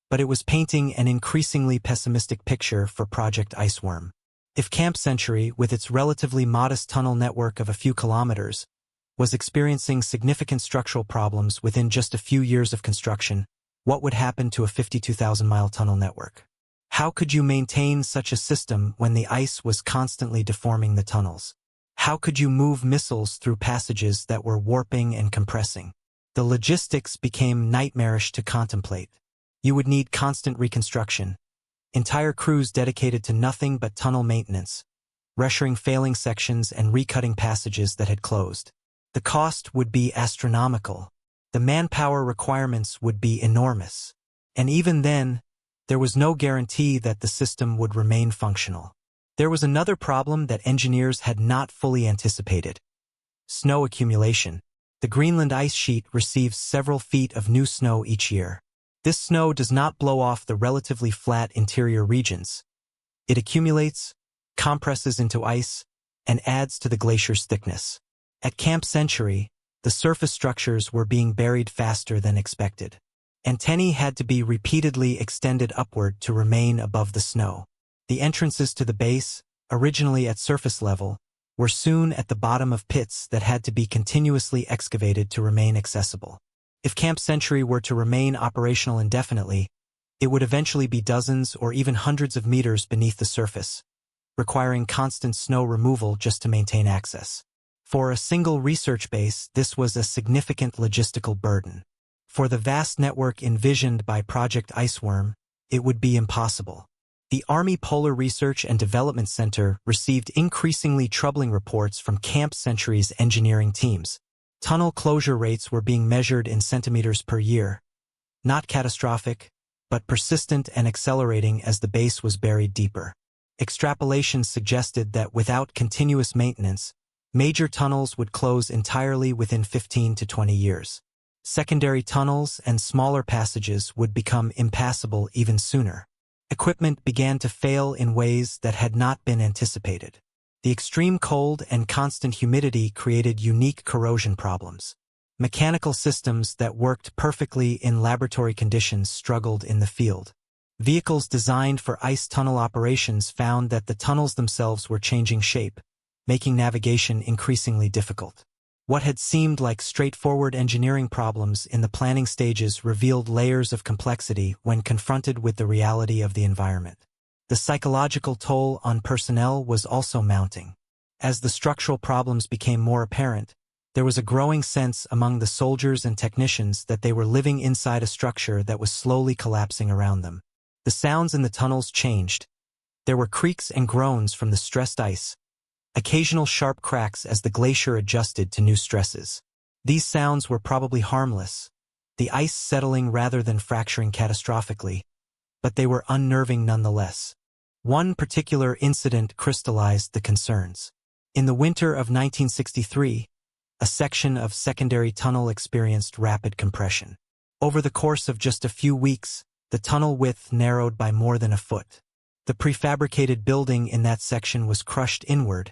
but it was painting an increasingly pessimistic picture for Project Iceworm. If Camp Century, with its relatively modest tunnel network of a few kilometers, was experiencing significant structural problems within just a few years of construction, what would happen to a 52,000-mile tunnel network? How could you maintain such a system when the ice was constantly deforming the tunnels? How could you move missiles through passages that were warping and compressing? The logistics became nightmarish to contemplate. You would need constant reconstruction, entire crews dedicated to nothing but tunnel maintenance, reshoring failing sections and recutting passages that had closed. The cost would be astronomical. the manpower requirements would be enormous. And even then, there was no guarantee that the system would remain functional. There was another problem that engineers had not fully anticipated: snow accumulation. The Greenland ice sheet receives several feet of new snow each year. This snow does not blow off the relatively flat interior regions. It accumulates, compresses into ice, and adds to the glacier's thickness. At Camp Century, the surface structures were being buried faster than expected. Antennae had to be repeatedly extended upward to remain above the snow. The entrances to the base, originally at surface level, were soon at the bottom of pits that had to be continuously excavated to remain accessible. If Camp Century were to remain operational indefinitely, it would eventually be dozens or even hundreds of meters beneath the surface, requiring constant snow removal just to maintain access. For a single research base, this was a significant logistical burden. For the vast network envisioned by Project Iceworm, it would be impossible. The Army Polar Research and Development Center received increasingly troubling reports from Camp Century's engineering teams. Tunnel closure rates were being measured in centimeters per year. Not catastrophic, but persistent and accelerating as the base was buried deeper. Extrapolations suggested that without continuous maintenance, major tunnels would close entirely within 15 to 20 years. Secondary tunnels and smaller passages would become impassable even sooner. Equipment began to fail in ways that had not been anticipated. The extreme cold and constant humidity created unique corrosion problems. Mechanical systems that worked perfectly in laboratory conditions struggled in the field. Vehicles designed for ice tunnel operations found that the tunnels themselves were changing shape, making navigation increasingly difficult. What had seemed like straightforward engineering problems in the planning stages revealed layers of complexity when confronted with the reality of the environment. The psychological toll on personnel was also mounting. As the structural problems became more apparent, there was a growing sense among the soldiers and technicians that they were living inside a structure that was slowly collapsing around them. The sounds in the tunnels changed. There were creaks and groans from the stressed ice, occasional sharp cracks as the glacier adjusted to new stresses. These sounds were probably harmless, the ice settling rather than fracturing catastrophically, but they were unnerving nonetheless. One particular incident crystallized the concerns. In the winter of 1963, a section of secondary tunnel experienced rapid compression. Over the course of just a few weeks, the tunnel width narrowed by more than a foot. The prefabricated building in that section was crushed inward,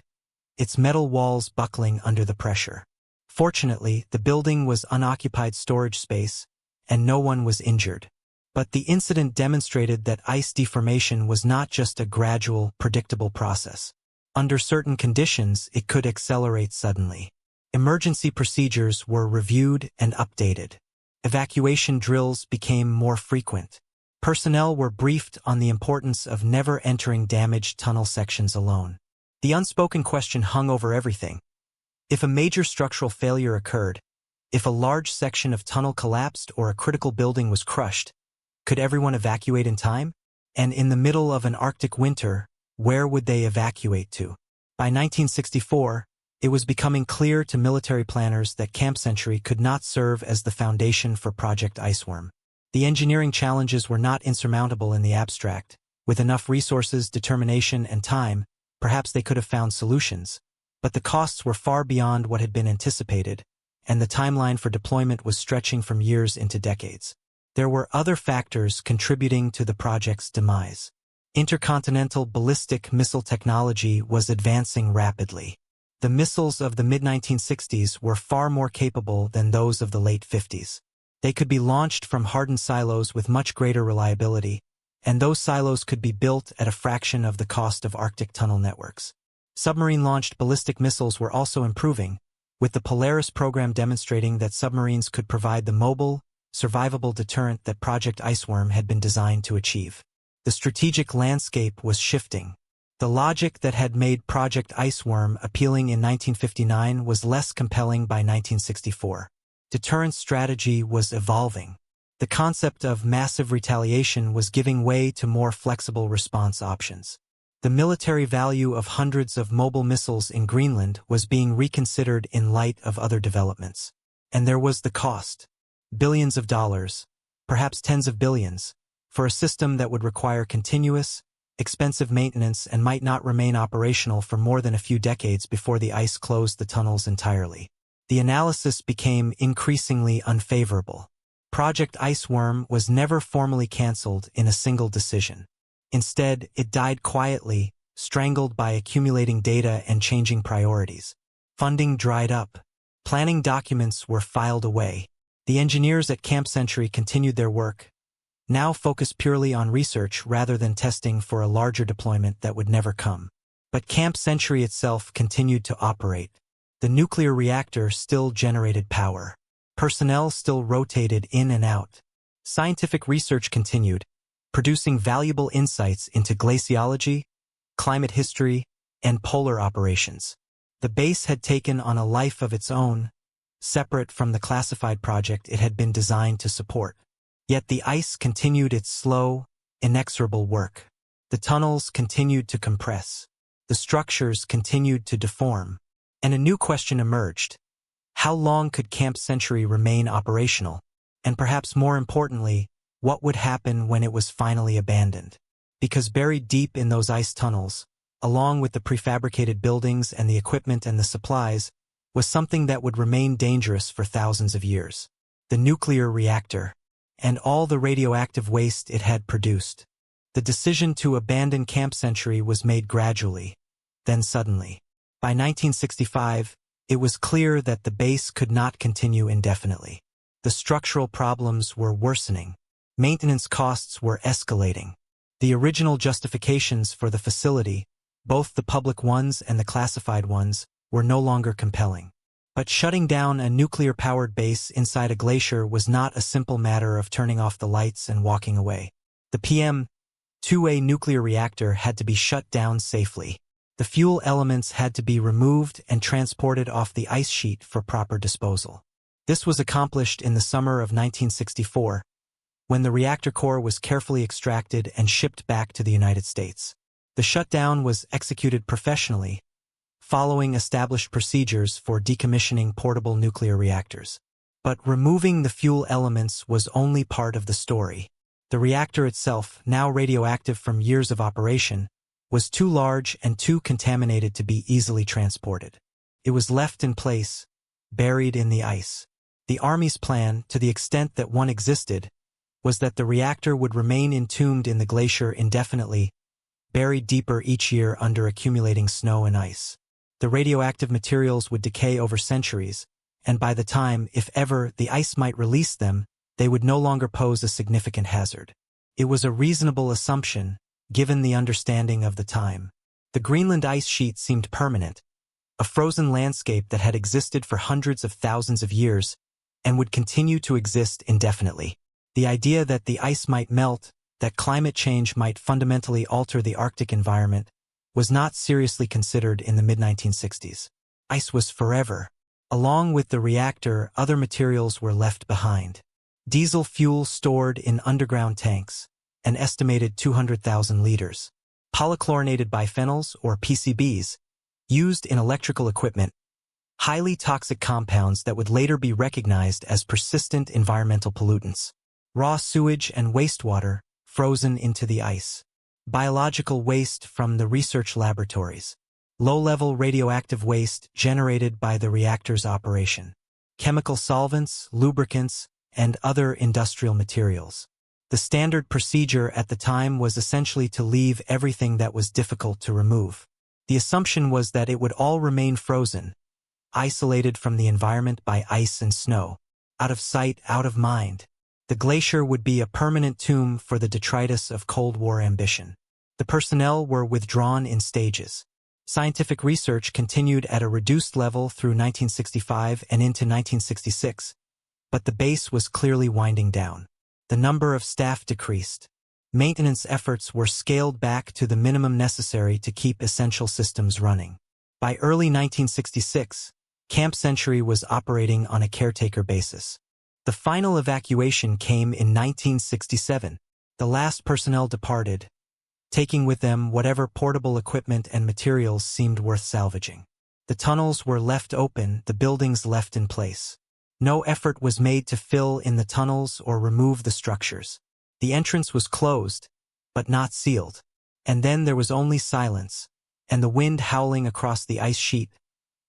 its metal walls buckling under the pressure. Fortunately, the building was unoccupied storage space, and no one was injured. But the incident demonstrated that ice deformation was not just a gradual, predictable process. Under certain conditions, it could accelerate suddenly. Emergency procedures were reviewed and updated. Evacuation drills became more frequent. Personnel were briefed on the importance of never entering damaged tunnel sections alone. The unspoken question hung over everything. If a major structural failure occurred, if a large section of tunnel collapsed or a critical building was crushed, could everyone evacuate in time? And in the middle of an Arctic winter, where would they evacuate to? By 1964, it was becoming clear to military planners that Camp Century could not serve as the foundation for Project Iceworm. The engineering challenges were not insurmountable in the abstract. With enough resources, determination, and time, perhaps they could have found solutions. But the costs were far beyond what had been anticipated, and the timeline for deployment was stretching from years into decades. There were other factors contributing to the project's demise. Intercontinental ballistic missile technology was advancing rapidly. The missiles of the mid-1960s were far more capable than those of the late 50s. They could be launched from hardened silos with much greater reliability, and those silos could be built at a fraction of the cost of Arctic tunnel networks. Submarine-launched ballistic missiles were also improving, with the Polaris program demonstrating that submarines could provide the mobile, survivable deterrent that Project Iceworm had been designed to achieve. The strategic landscape was shifting. The logic that had made Project Iceworm appealing in 1959 was less compelling by 1964. Deterrence strategy was evolving. The concept of massive retaliation was giving way to more flexible response options. The military value of hundreds of mobile missiles in Greenland was being reconsidered in light of other developments. And there was the cost. Billions of dollars, perhaps tens of billions, for a system that would require continuous, expensive maintenance and might not remain operational for more than a few decades before the ice closed the tunnels entirely. The analysis became increasingly unfavorable. Project Iceworm was never formally cancelled in a single decision. Instead, it died quietly, strangled by accumulating data and changing priorities. Funding dried up. Planning documents were filed away. The engineers at Camp Century continued their work, now focused purely on research rather than testing for a larger deployment that would never come. But Camp Century itself continued to operate. The nuclear reactor still generated power. Personnel still rotated in and out. Scientific research continued, producing valuable insights into glaciology, climate history, and polar operations. The base had taken on a life of its own, separate from the classified project it had been designed to support. Yet the ice continued its slow, inexorable work. The tunnels continued to compress. The structures continued to deform. And a new question emerged. How long could Camp Century remain operational? And perhaps more importantly, what would happen when it was finally abandoned? Because buried deep in those ice tunnels, along with the prefabricated buildings and the equipment and the supplies, was something that would remain dangerous for thousands of years. The nuclear reactor, and all the radioactive waste it had produced. The decision to abandon Camp Century was made gradually, then suddenly. By 1965, it was clear that the base could not continue indefinitely. The structural problems were worsening. Maintenance costs were escalating. The original justifications for the facility, both the public ones and the classified ones, were no longer compelling. But shutting down a nuclear-powered base inside a glacier was not a simple matter of turning off the lights and walking away. The PM-2A nuclear reactor had to be shut down safely. The fuel elements had to be removed and transported off the ice sheet for proper disposal. This was accomplished in the summer of 1964, when the reactor core was carefully extracted and shipped back to the United States. The shutdown was executed professionally, following established procedures for decommissioning portable nuclear reactors. But removing the fuel elements was only part of the story. The reactor itself, now radioactive from years of operation, was too large and too contaminated to be easily transported. It was left in place, buried in the ice. The Army's plan, to the extent that one existed, was that the reactor would remain entombed in the glacier indefinitely, buried deeper each year under accumulating snow and ice. The radioactive materials would decay over centuries, and by the time, if ever, the ice might release them, they would no longer pose a significant hazard. It was a reasonable assumption, given the understanding of the time. The Greenland ice sheet seemed permanent, a frozen landscape that had existed for hundreds of thousands of years and would continue to exist indefinitely. The idea that the ice might melt, that climate change might fundamentally alter the Arctic environment, was not seriously considered in the mid-1960s. Ice was forever. Along with the reactor, other materials were left behind. Diesel fuel stored in underground tanks, an estimated 200,000 liters. Polychlorinated biphenyls, or PCBs, used in electrical equipment, highly toxic compounds that would later be recognized as persistent environmental pollutants. Raw sewage and wastewater, frozen into the ice. Biological waste from the research laboratories. Low-level radioactive waste generated by the reactor's operation. Chemical solvents, lubricants, and other industrial materials. The standard procedure at the time was essentially to leave everything that was difficult to remove. The assumption was that it would all remain frozen, isolated from the environment by ice and snow. Out of sight, out of mind. The glacier would be a permanent tomb for the detritus of Cold War ambition. The personnel were withdrawn in stages. Scientific research continued at a reduced level through 1965 and into 1966, but the base was clearly winding down. The number of staff decreased. Maintenance efforts were scaled back to the minimum necessary to keep essential systems running. By early 1966, Camp Century was operating on a caretaker basis. The final evacuation came in 1967. The last personnel departed, taking with them whatever portable equipment and materials seemed worth salvaging. The tunnels were left open, the buildings left in place. No effort was made to fill in the tunnels or remove the structures. The entrance was closed, but not sealed. And then there was only silence, and the wind howling across the ice sheet,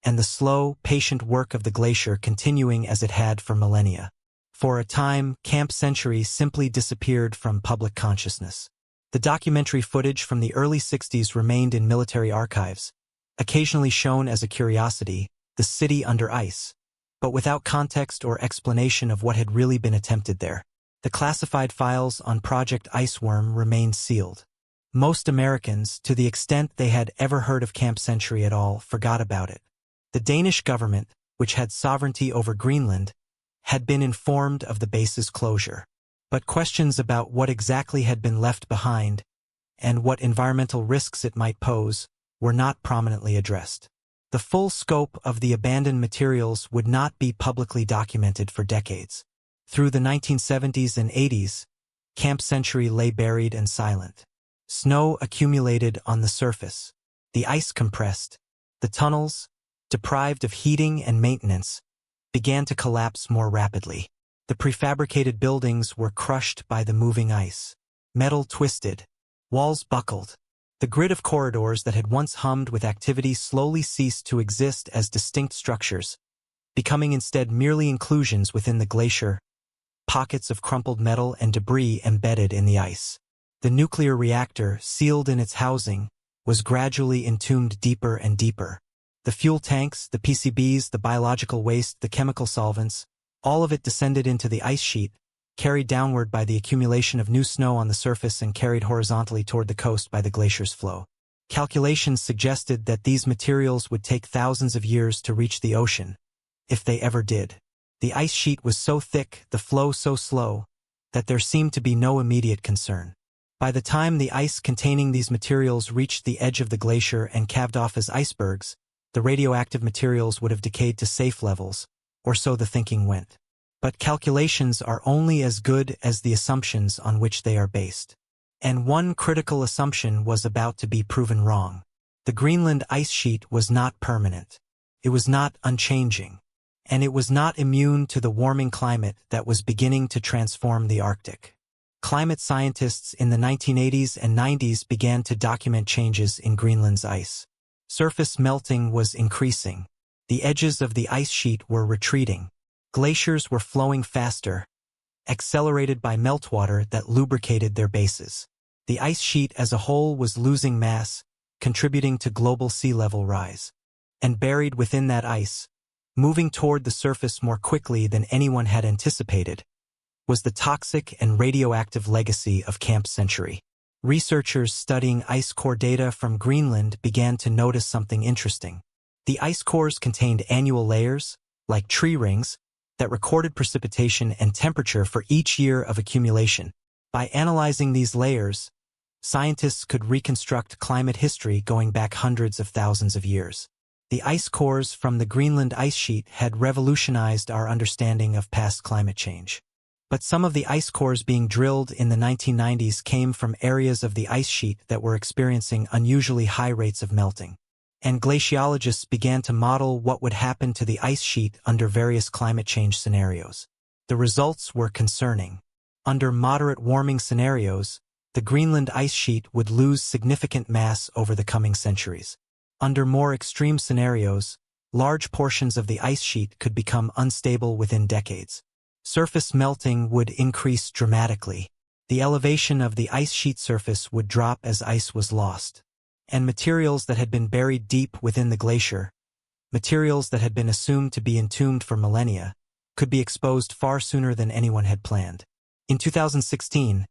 and the slow, patient work of the glacier continuing as it had for millennia. For a time, Camp Century simply disappeared from public consciousness. The documentary footage from the early 60s remained in military archives, occasionally shown as a curiosity, the city under ice, but without context or explanation of what had really been attempted there. The classified files on Project Iceworm remained sealed. Most Americans, to the extent they had ever heard of Camp Century at all, forgot about it. The Danish government, which had sovereignty over Greenland, had been informed of the base's closure. But questions about what exactly had been left behind and what environmental risks it might pose were not prominently addressed. The full scope of the abandoned materials would not be publicly documented for decades. Through the 1970s and 80s, Camp Century lay buried and silent. Snow accumulated on the surface. The ice compressed. The tunnels, deprived of heating and maintenance, began to collapse more rapidly. The prefabricated buildings were crushed by the moving ice. Metal twisted. Walls buckled. The grid of corridors that had once hummed with activity slowly ceased to exist as distinct structures, becoming instead merely inclusions within the glacier, pockets of crumpled metal and debris embedded in the ice. The nuclear reactor, sealed in its housing, was gradually entombed deeper and deeper. The fuel tanks, the PCBs, the biological waste, the chemical solvents, all of it descended into the ice sheet, carried downward by the accumulation of new snow on the surface and carried horizontally toward the coast by the glacier's flow. Calculations suggested that these materials would take thousands of years to reach the ocean, if they ever did. The ice sheet was so thick, the flow so slow, that there seemed to be no immediate concern. By the time the ice containing these materials reached the edge of the glacier and calved off as icebergs, the radioactive materials would have decayed to safe levels, or so the thinking went. But calculations are only as good as the assumptions on which they are based. And one critical assumption was about to be proven wrong. The Greenland ice sheet was not permanent. It was not unchanging. And it was not immune to the warming climate that was beginning to transform the Arctic. Climate scientists in the 1980s and 90s began to document changes in Greenland's ice. Surface melting was increasing. The edges of the ice sheet were retreating. Glaciers were flowing faster, accelerated by meltwater that lubricated their bases. The ice sheet as a whole was losing mass, contributing to global sea level rise. And buried within that ice, moving toward the surface more quickly than anyone had anticipated, was the toxic and radioactive legacy of Camp Century. Researchers studying ice core data from Greenland began to notice something interesting. The ice cores contained annual layers, like tree rings, that recorded precipitation and temperature for each year of accumulation. By analyzing these layers, scientists could reconstruct climate history going back hundreds of thousands of years. The ice cores from the Greenland ice sheet had revolutionized our understanding of past climate change. But some of the ice cores being drilled in the 1990s came from areas of the ice sheet that were experiencing unusually high rates of melting. And glaciologists began to model what would happen to the ice sheet under various climate change scenarios. The results were concerning. Under moderate warming scenarios, the Greenland ice sheet would lose significant mass over the coming centuries. Under more extreme scenarios, large portions of the ice sheet could become unstable within decades. Surface melting would increase dramatically. The elevation of the ice sheet surface would drop as ice was lost. And materials that had been buried deep within the glacier, materials that had been assumed to be entombed for millennia, could be exposed far sooner than anyone had planned. In 2016,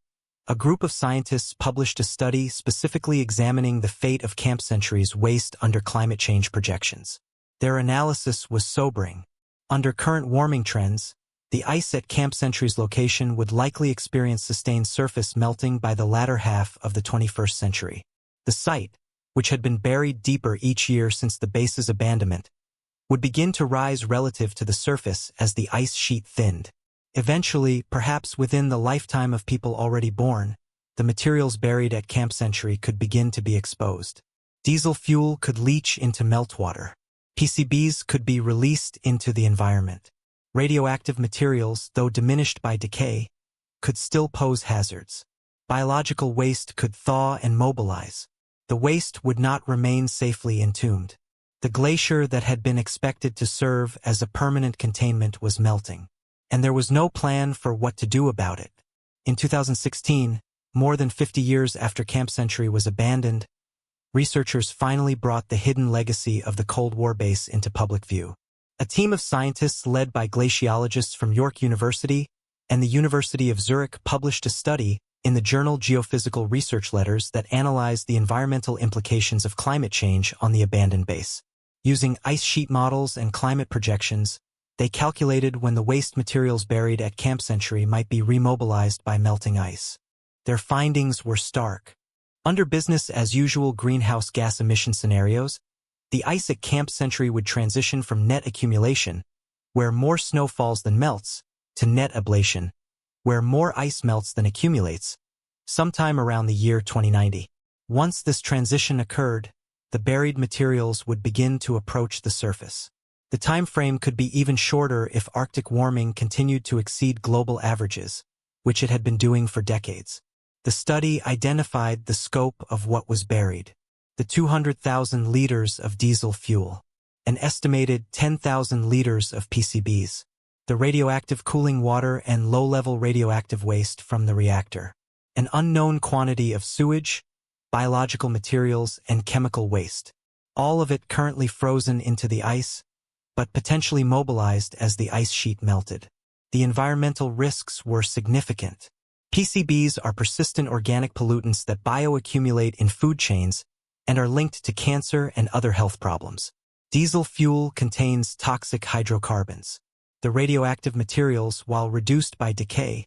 a group of scientists published a study specifically examining the fate of Camp Century's waste under climate change projections. Their analysis was sobering. Under current warming trends, the ice at Camp Century's location would likely experience sustained surface melting by the latter half of the 21st century. The site, which had been buried deeper each year since the base's abandonment, would begin to rise relative to the surface as the ice sheet thinned. Eventually, perhaps within the lifetime of people already born, the materials buried at Camp Century could begin to be exposed. Diesel fuel could leach into meltwater. PCBs could be released into the environment. Radioactive materials, though diminished by decay, could still pose hazards. Biological waste could thaw and mobilize. The waste would not remain safely entombed. The glacier that had been expected to serve as a permanent containment was melting, and there was no plan for what to do about it. In 2016, more than 50 years after Camp Century was abandoned, researchers finally brought the hidden legacy of the Cold War base into public view. A team of scientists led by glaciologists from York University and the University of Zurich published a study in the journal Geophysical Research Letters that analyzed the environmental implications of climate change on the abandoned base. Using ice sheet models and climate projections, they calculated when the waste materials buried at Camp Century might be remobilized by melting ice. Their findings were stark. Under business-as-usual greenhouse gas emission scenarios, the ice at Camp Century would transition from net accumulation, where more snow falls than melts, to net ablation, where more ice melts than accumulates, sometime around the year 2090. Once this transition occurred, the buried materials would begin to approach the surface. The time frame could be even shorter if Arctic warming continued to exceed global averages, which it had been doing for decades. The study identified the scope of what was buried: the 200,000 liters of diesel fuel, an estimated 10,000 liters of PCBs, the radioactive cooling water and low-level radioactive waste from the reactor, an unknown quantity of sewage, biological materials, and chemical waste, all of it currently frozen into the ice, but potentially mobilized as the ice sheet melted. The environmental risks were significant. PCBs are persistent organic pollutants that bioaccumulate in food chains and are linked to cancer and other health problems. Diesel fuel contains toxic hydrocarbons. The radioactive materials, while reduced by decay,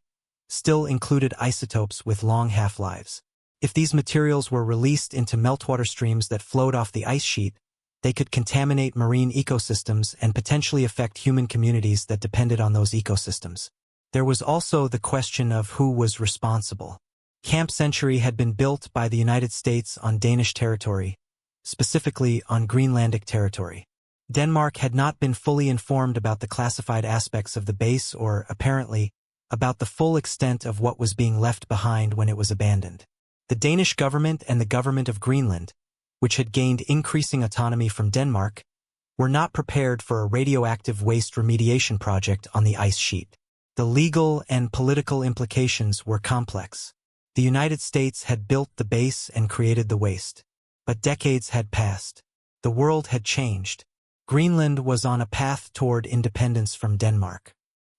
still included isotopes with long half-lives. If these materials were released into meltwater streams that flowed off the ice sheet, they could contaminate marine ecosystems and potentially affect human communities that depended on those ecosystems. There was also the question of who was responsible. Camp Century had been built by the United States on Danish territory, specifically on Greenlandic territory. Denmark had not been fully informed about the classified aspects of the base or, apparently, about the full extent of what was being left behind when it was abandoned. The Danish government and the government of Greenland, which had gained increasing autonomy from Denmark, were not prepared for a radioactive waste remediation project on the ice sheet. The legal and political implications were complex. The United States had built the base and created the waste. But decades had passed. The world had changed. Greenland was on a path toward independence from Denmark.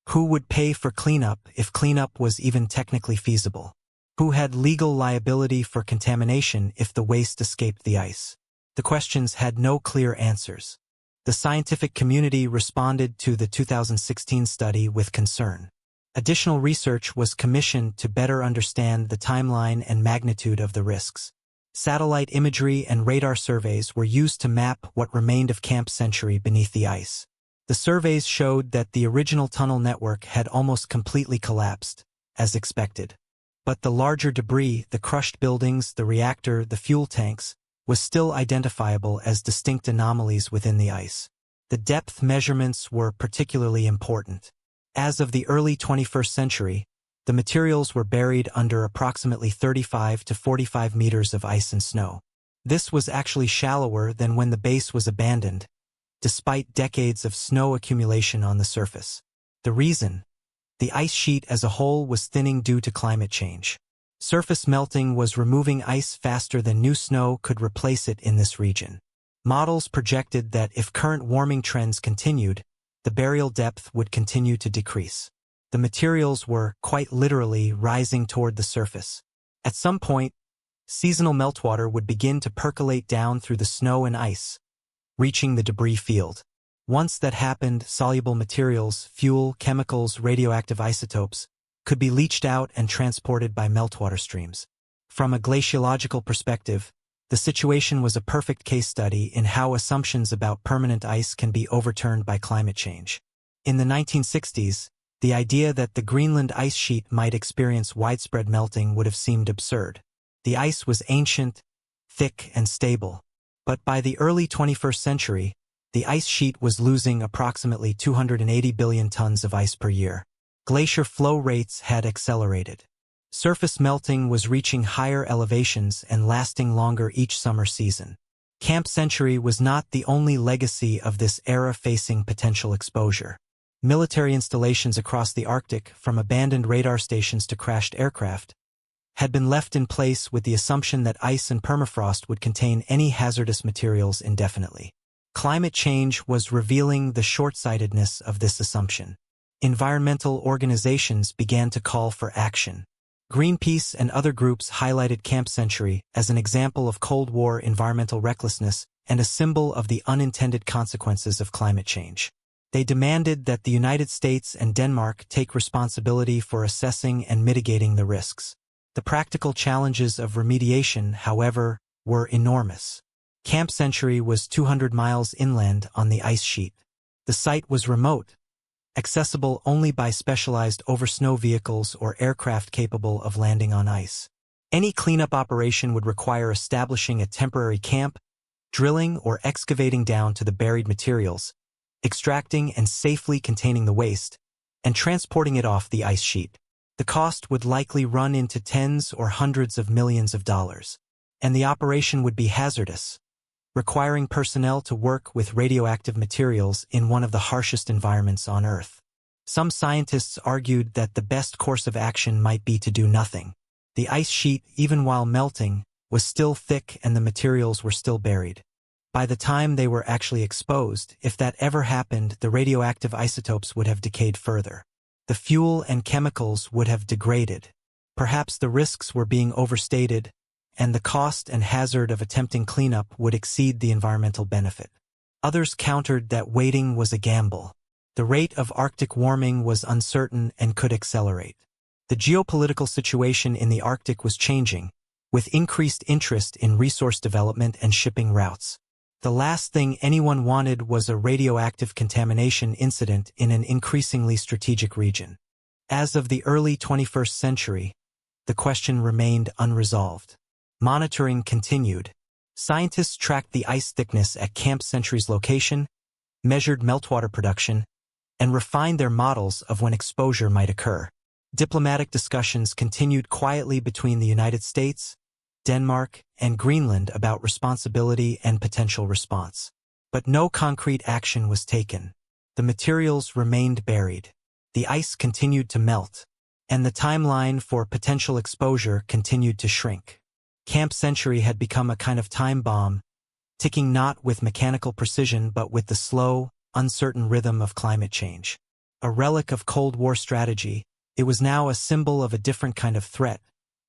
Who would pay for cleanup if cleanup was even technically feasible? Who had legal liability for contamination if the waste escaped the ice? The questions had no clear answers. The scientific community responded to the 2016 study with concern. Additional research was commissioned to better understand the timeline and magnitude of the risks. Satellite imagery and radar surveys were used to map what remained of Camp Century beneath the ice. The surveys showed that the original tunnel network had almost completely collapsed, as expected. But the larger debris, the crushed buildings, the reactor, the fuel tanks, was still identifiable as distinct anomalies within the ice. The depth measurements were particularly important. As of the early 21st century, the materials were buried under approximately 35 to 45 meters of ice and snow. This was actually shallower than when the base was abandoned, despite decades of snow accumulation on the surface. The reason? The ice sheet as a whole was thinning due to climate change. Surface melting was removing ice faster than new snow could replace it in this region. Models projected that if current warming trends continued, the burial depth would continue to decrease. The materials were, quite literally, rising toward the surface. At some point, seasonal meltwater would begin to percolate down through the snow and ice, reaching the debris field. Once that happened, soluble materials, fuel, chemicals, radioactive isotopes, could be leached out and transported by meltwater streams. From a glaciological perspective, the situation was a perfect case study in how assumptions about permanent ice can be overturned by climate change. In the 1960s, the idea that the Greenland ice sheet might experience widespread melting would have seemed absurd. The ice was ancient, thick, and stable. But by the early 21st century, The ice sheet was losing approximately 280 billion tons of ice per year. Glacier flow rates had accelerated. Surface melting was reaching higher elevations and lasting longer each summer season. Camp Century was not the only legacy of this era facing potential exposure. Military installations across the Arctic, from abandoned radar stations to crashed aircraft, had been left in place with the assumption that ice and permafrost would contain any hazardous materials indefinitely. Climate change was revealing the short-sightedness of this assumption. Environmental organizations began to call for action. Greenpeace and other groups highlighted Camp Century as an example of Cold War environmental recklessness and a symbol of the unintended consequences of climate change. They demanded that the United States and Denmark take responsibility for assessing and mitigating the risks. The practical challenges of remediation, however, were enormous. Camp Century was 200 miles inland on the ice sheet. The site was remote, accessible only by specialized over-snow vehicles or aircraft capable of landing on ice. Any cleanup operation would require establishing a temporary camp, drilling or excavating down to the buried materials, extracting and safely containing the waste, and transporting it off the ice sheet. The cost would likely run into tens or hundreds of millions of dollars, and the operation would be hazardous, requiring personnel to work with radioactive materials in one of the harshest environments on Earth. Some scientists argued that the best course of action might be to do nothing. The ice sheet, even while melting, was still thick and the materials were still buried. By the time they were actually exposed, if that ever happened, the radioactive isotopes would have decayed further. The fuel and chemicals would have degraded. Perhaps the risks were being overstated, and the cost and hazard of attempting cleanup would exceed the environmental benefit. Others countered that waiting was a gamble. The rate of Arctic warming was uncertain and could accelerate. The geopolitical situation in the Arctic was changing, with increased interest in resource development and shipping routes. The last thing anyone wanted was a radioactive contamination incident in an increasingly strategic region. As of the early 21st century, the question remained unresolved. Monitoring continued. Scientists tracked the ice thickness at Camp Century's location, measured meltwater production, and refined their models of when exposure might occur. Diplomatic discussions continued quietly between the United States, Denmark, and Greenland about responsibility and potential response. But no concrete action was taken. The materials remained buried. The ice continued to melt, and the timeline for potential exposure continued to shrink. Camp Century had become a kind of time bomb, ticking not with mechanical precision but with the slow, uncertain rhythm of climate change. A relic of Cold War strategy, it was now a symbol of a different kind of threat,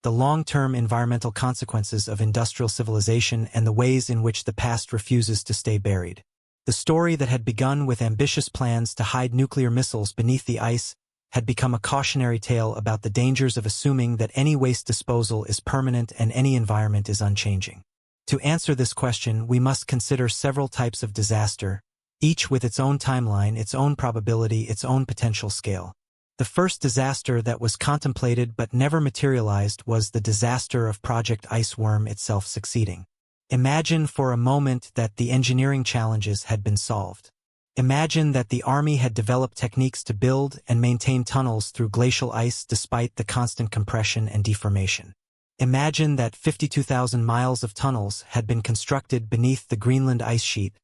the long-term environmental consequences of industrial civilization and the ways in which the past refuses to stay buried. The story that had begun with ambitious plans to hide nuclear missiles beneath the ice had become a cautionary tale about the dangers of assuming that any waste disposal is permanent and any environment is unchanging. To answer this question, we must consider several types of disaster, each with its own timeline, its own probability, its own potential scale. The first disaster that was contemplated but never materialized was the disaster of Project Iceworm itself succeeding. Imagine for a moment that the engineering challenges had been solved. Imagine that the Army had developed techniques to build and maintain tunnels through glacial ice despite the constant compression and deformation. Imagine that 52,000 miles of tunnels had been constructed beneath the Greenland ice sheet,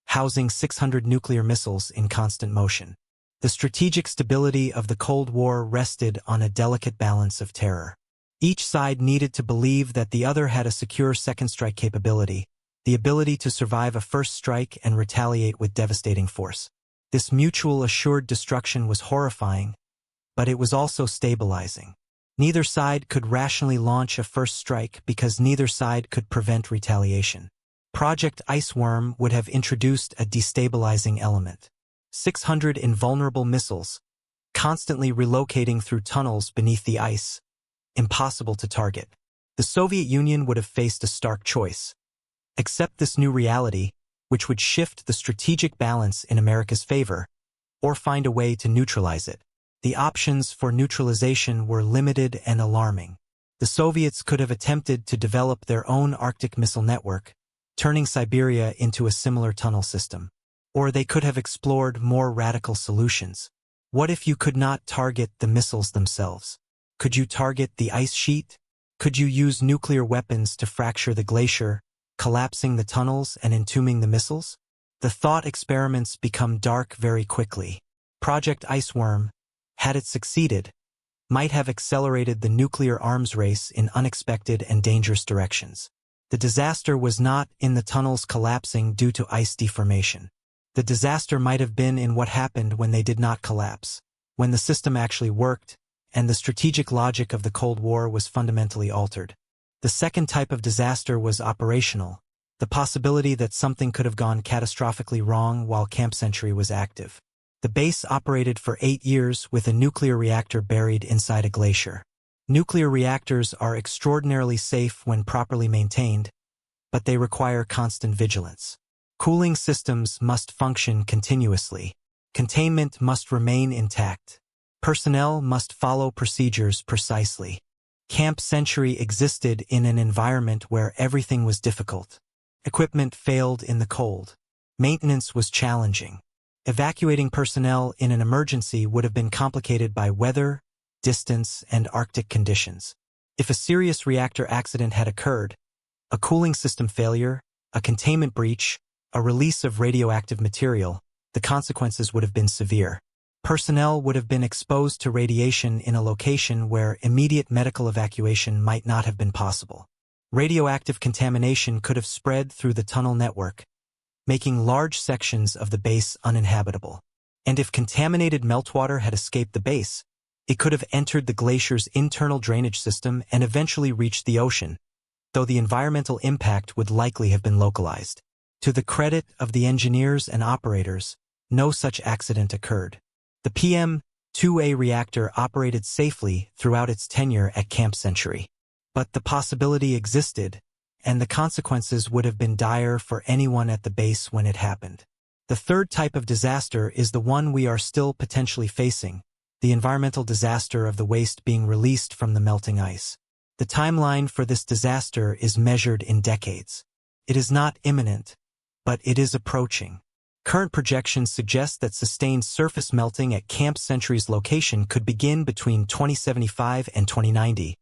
housing 600 nuclear missiles in constant motion. The strategic stability of the Cold War rested on a delicate balance of terror. Each side needed to believe that the other had a secure second strike capability, the ability to survive a first strike and retaliate with devastating force. This mutual assured destruction was horrifying, but it was also stabilizing. Neither side could rationally launch a first strike because neither side could prevent retaliation. Project Iceworm would have introduced a destabilizing element. 600 invulnerable missiles, constantly relocating through tunnels beneath the ice, impossible to target. The Soviet Union would have faced a stark choice. Accept this new reality, which would shift the strategic balance in America's favor, or find a way to neutralize it. The options for neutralization were limited and alarming. The Soviets could have attempted to develop their own Arctic missile network, turning Siberia into a similar tunnel system. Or they could have explored more radical solutions. What if you could not target the missiles themselves? Could you target the ice sheet? Could you use nuclear weapons to fracture the glacier, collapsing the tunnels and entombing the missiles? The thought experiments become dark very quickly. Project Iceworm, had it succeeded, might have accelerated the nuclear arms race in unexpected and dangerous directions. The disaster was not in the tunnels collapsing due to ice deformation. The disaster might have been in what happened when they did not collapse, when the system actually worked, and the strategic logic of the Cold War was fundamentally altered. The second type of disaster was operational, the possibility that something could have gone catastrophically wrong while Camp Century was active. The base operated for 8 years with a nuclear reactor buried inside a glacier. Nuclear reactors are extraordinarily safe when properly maintained, but they require constant vigilance. Cooling systems must function continuously. Containment must remain intact. Personnel must follow procedures precisely. Camp Century existed in an environment where everything was difficult. Equipment failed in the cold. Maintenance was challenging. Evacuating personnel in an emergency would have been complicated by weather, distance, and Arctic conditions. If a serious reactor accident had occurred, a cooling system failure, a containment breach, a release of radioactive material, the consequences would have been severe. Personnel would have been exposed to radiation in a location where immediate medical evacuation might not have been possible. Radioactive contamination could have spread through the tunnel network, making large sections of the base uninhabitable. And if contaminated meltwater had escaped the base, it could have entered the glacier's internal drainage system and eventually reached the ocean, though the environmental impact would likely have been localized. To the credit of the engineers and operators, no such accident occurred. The PM-2A reactor operated safely throughout its tenure at Camp Century. But the possibility existed, and the consequences would have been dire for anyone at the base when it happened. The third type of disaster is the one we are still potentially facing, the environmental disaster of the waste being released from the melting ice. The timeline for this disaster is measured in decades. It is not imminent, but it is approaching. Current projections suggest that sustained surface melting at Camp Century's location could begin between 2075 and 2090,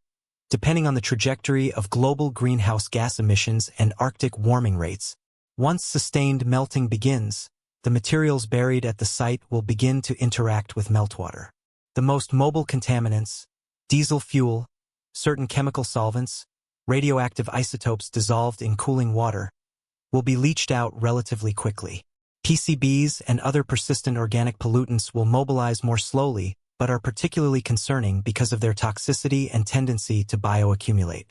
depending on the trajectory of global greenhouse gas emissions and Arctic warming rates. Once sustained melting begins, the materials buried at the site will begin to interact with meltwater. The most mobile contaminants, diesel fuel, certain chemical solvents, radioactive isotopes dissolved in cooling water, will be leached out relatively quickly. PCBs and other persistent organic pollutants will mobilize more slowly, but are particularly concerning because of their toxicity and tendency to bioaccumulate.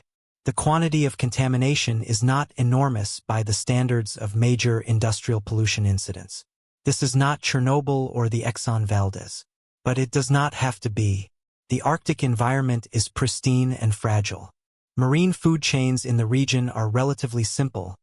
The quantity of contamination is not enormous by the standards of major industrial pollution incidents. This is not Chernobyl or the Exxon Valdez. But it does not have to be. The Arctic environment is pristine and fragile. Marine food chains in the region are relatively simple,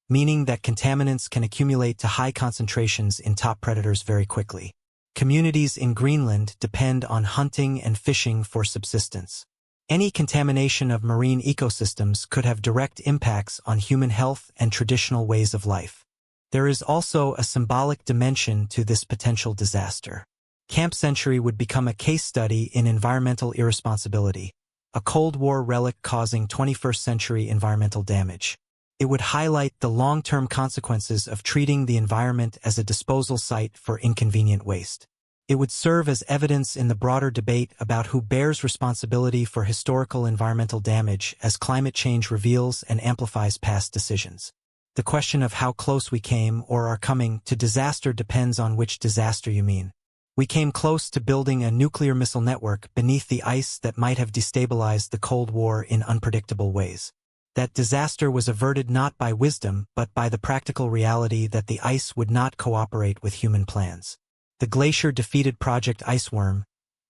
meaning that contaminants can accumulate to high concentrations in top predators very quickly. Communities in Greenland depend on hunting and fishing for subsistence. Any contamination of marine ecosystems could have direct impacts on human health and traditional ways of life. There is also a symbolic dimension to this potential disaster. Camp Century would become a case study in environmental irresponsibility, a Cold War relic causing 21st century environmental damage. It would highlight the long-term consequences of treating the environment as a disposal site for inconvenient waste. It would serve as evidence in the broader debate about who bears responsibility for historical environmental damage as climate change reveals and amplifies past decisions. The question of how close we came or are coming to disaster depends on which disaster you mean. We came close to building a nuclear missile network beneath the ice that might have destabilized the Cold War in unpredictable ways. That disaster was averted not by wisdom but by the practical reality that the ice would not cooperate with human plans. The glacier defeated Project Iceworm,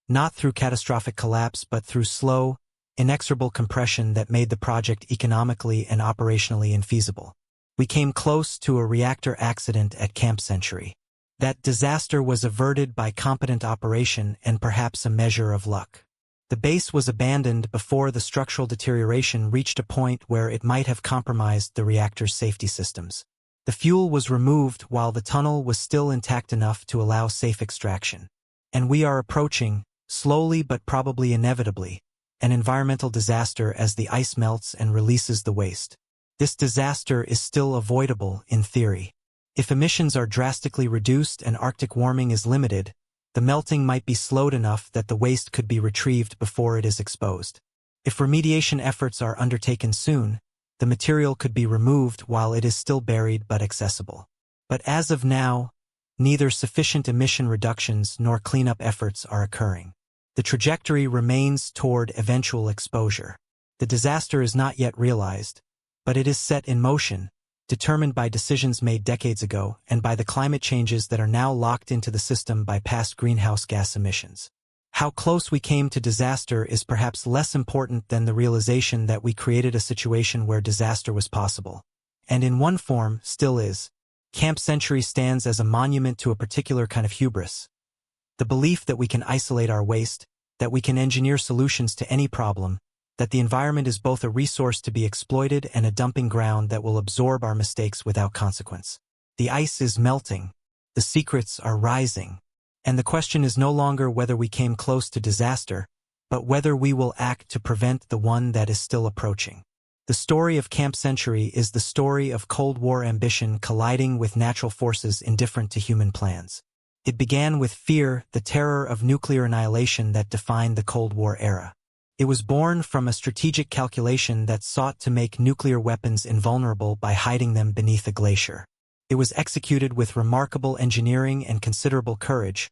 not through catastrophic collapse but through slow, inexorable compression that made the project economically and operationally infeasible. We came close to a reactor accident at Camp Century. That disaster was averted by competent operation and perhaps a measure of luck. The base was abandoned before the structural deterioration reached a point where it might have compromised the reactor's safety systems. The fuel was removed while the tunnel was still intact enough to allow safe extraction. And we are approaching, slowly but probably inevitably, an environmental disaster as the ice melts and releases the waste. This disaster is still avoidable in theory. If emissions are drastically reduced and Arctic warming is limited, the melting might be slowed enough that the waste could be retrieved before it is exposed. If remediation efforts are undertaken soon, the material could be removed while it is still buried but accessible. But as of now, neither sufficient emission reductions nor cleanup efforts are occurring. The trajectory remains toward eventual exposure. The disaster is not yet realized, but it is set in motion, determined by decisions made decades ago and by the climate changes that are now locked into the system by past greenhouse gas emissions. How close we came to disaster is perhaps less important than the realization that we created a situation where disaster was possible. And in one form, still is. Camp Century stands as a monument to a particular kind of hubris. The belief that we can isolate our waste, that we can engineer solutions to any problem, that the environment is both a resource to be exploited and a dumping ground that will absorb our mistakes without consequence. The ice is melting. The secrets are rising. And the question is no longer whether we came close to disaster, but whether we will act to prevent the one that is still approaching. The story of Camp Century is the story of Cold War ambition colliding with natural forces indifferent to human plans. It began with fear, the terror of nuclear annihilation that defined the Cold War era. It was born from a strategic calculation that sought to make nuclear weapons invulnerable by hiding them beneath a glacier. It was executed with remarkable engineering and considerable courage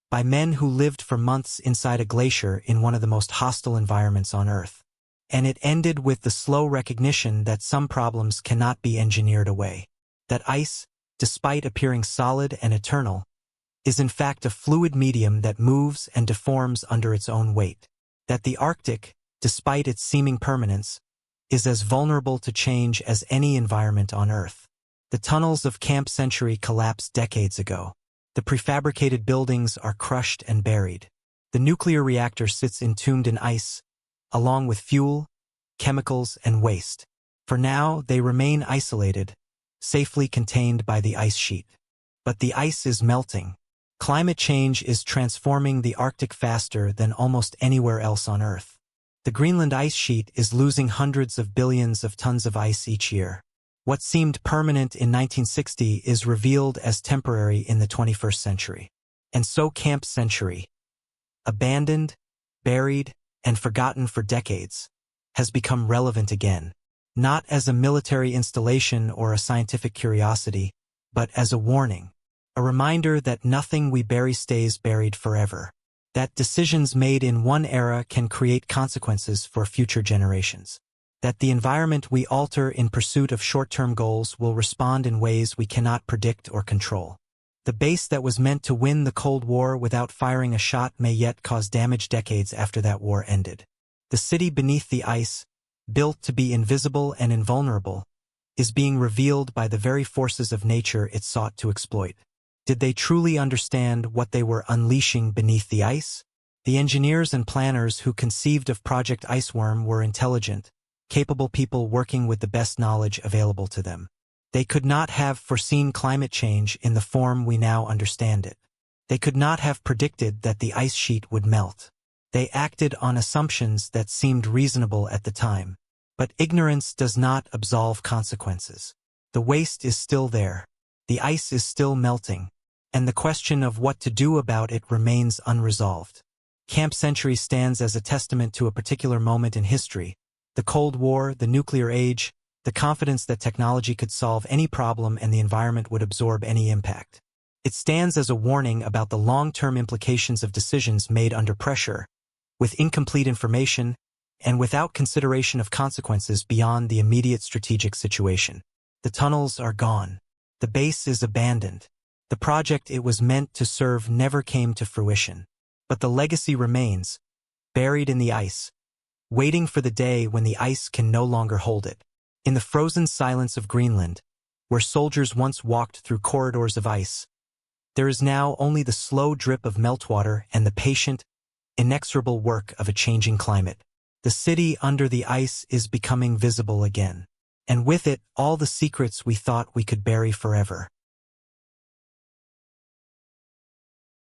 by men who lived for months inside a glacier in one of the most hostile environments on Earth. And it ended with the slow recognition that some problems cannot be engineered away. That ice, despite appearing solid and eternal, is in fact a fluid medium that moves and deforms under its own weight. That the Arctic, despite its seeming permanence, is as vulnerable to change as any environment on Earth. The tunnels of Camp Century collapsed decades ago. The prefabricated buildings are crushed and buried. The nuclear reactor sits entombed in ice, along with fuel, chemicals, and waste. For now, they remain isolated, safely contained by the ice sheet. But the ice is melting. Climate change is transforming the Arctic faster than almost anywhere else on Earth. The Greenland ice sheet is losing hundreds of billions of tons of ice each year. What seemed permanent in 1960 is revealed as temporary in the 21st century. And so Camp Century, abandoned, buried, and forgotten for decades, has become relevant again, not as a military installation or a scientific curiosity, but as a warning, a reminder that nothing we bury stays buried forever, that decisions made in one era can create consequences for future generations, that the environment we alter in pursuit of short-term goals will respond in ways we cannot predict or control. The base that was meant to win the Cold War without firing a shot may yet cause damage decades after that war ended. The city beneath the ice, built to be invisible and invulnerable, is being revealed by the very forces of nature it sought to exploit. Did they truly understand what they were unleashing beneath the ice? The engineers and planners who conceived of Project Iceworm were intelligent, capable people working with the best knowledge available to them. They could not have foreseen climate change in the form we now understand it. They could not have predicted that the ice sheet would melt. They acted on assumptions that seemed reasonable at the time. But ignorance does not absolve consequences. The waste is still there. The ice is still melting. And the question of what to do about it remains unresolved. Camp Century stands as a testament to a particular moment in history, the Cold War, the nuclear age, the confidence that technology could solve any problem and the environment would absorb any impact. It stands as a warning about the long-term implications of decisions made under pressure, with incomplete information, and without consideration of consequences beyond the immediate strategic situation. The tunnels are gone. The base is abandoned. The project it was meant to serve never came to fruition. But the legacy remains, buried in the ice, waiting for the day when the ice can no longer hold it. In the frozen silence of Greenland, where soldiers once walked through corridors of ice, there is now only the slow drip of meltwater and the patient, inexorable work of a changing climate. The city under the ice is becoming visible again. And with it, all the secrets we thought we could bury forever.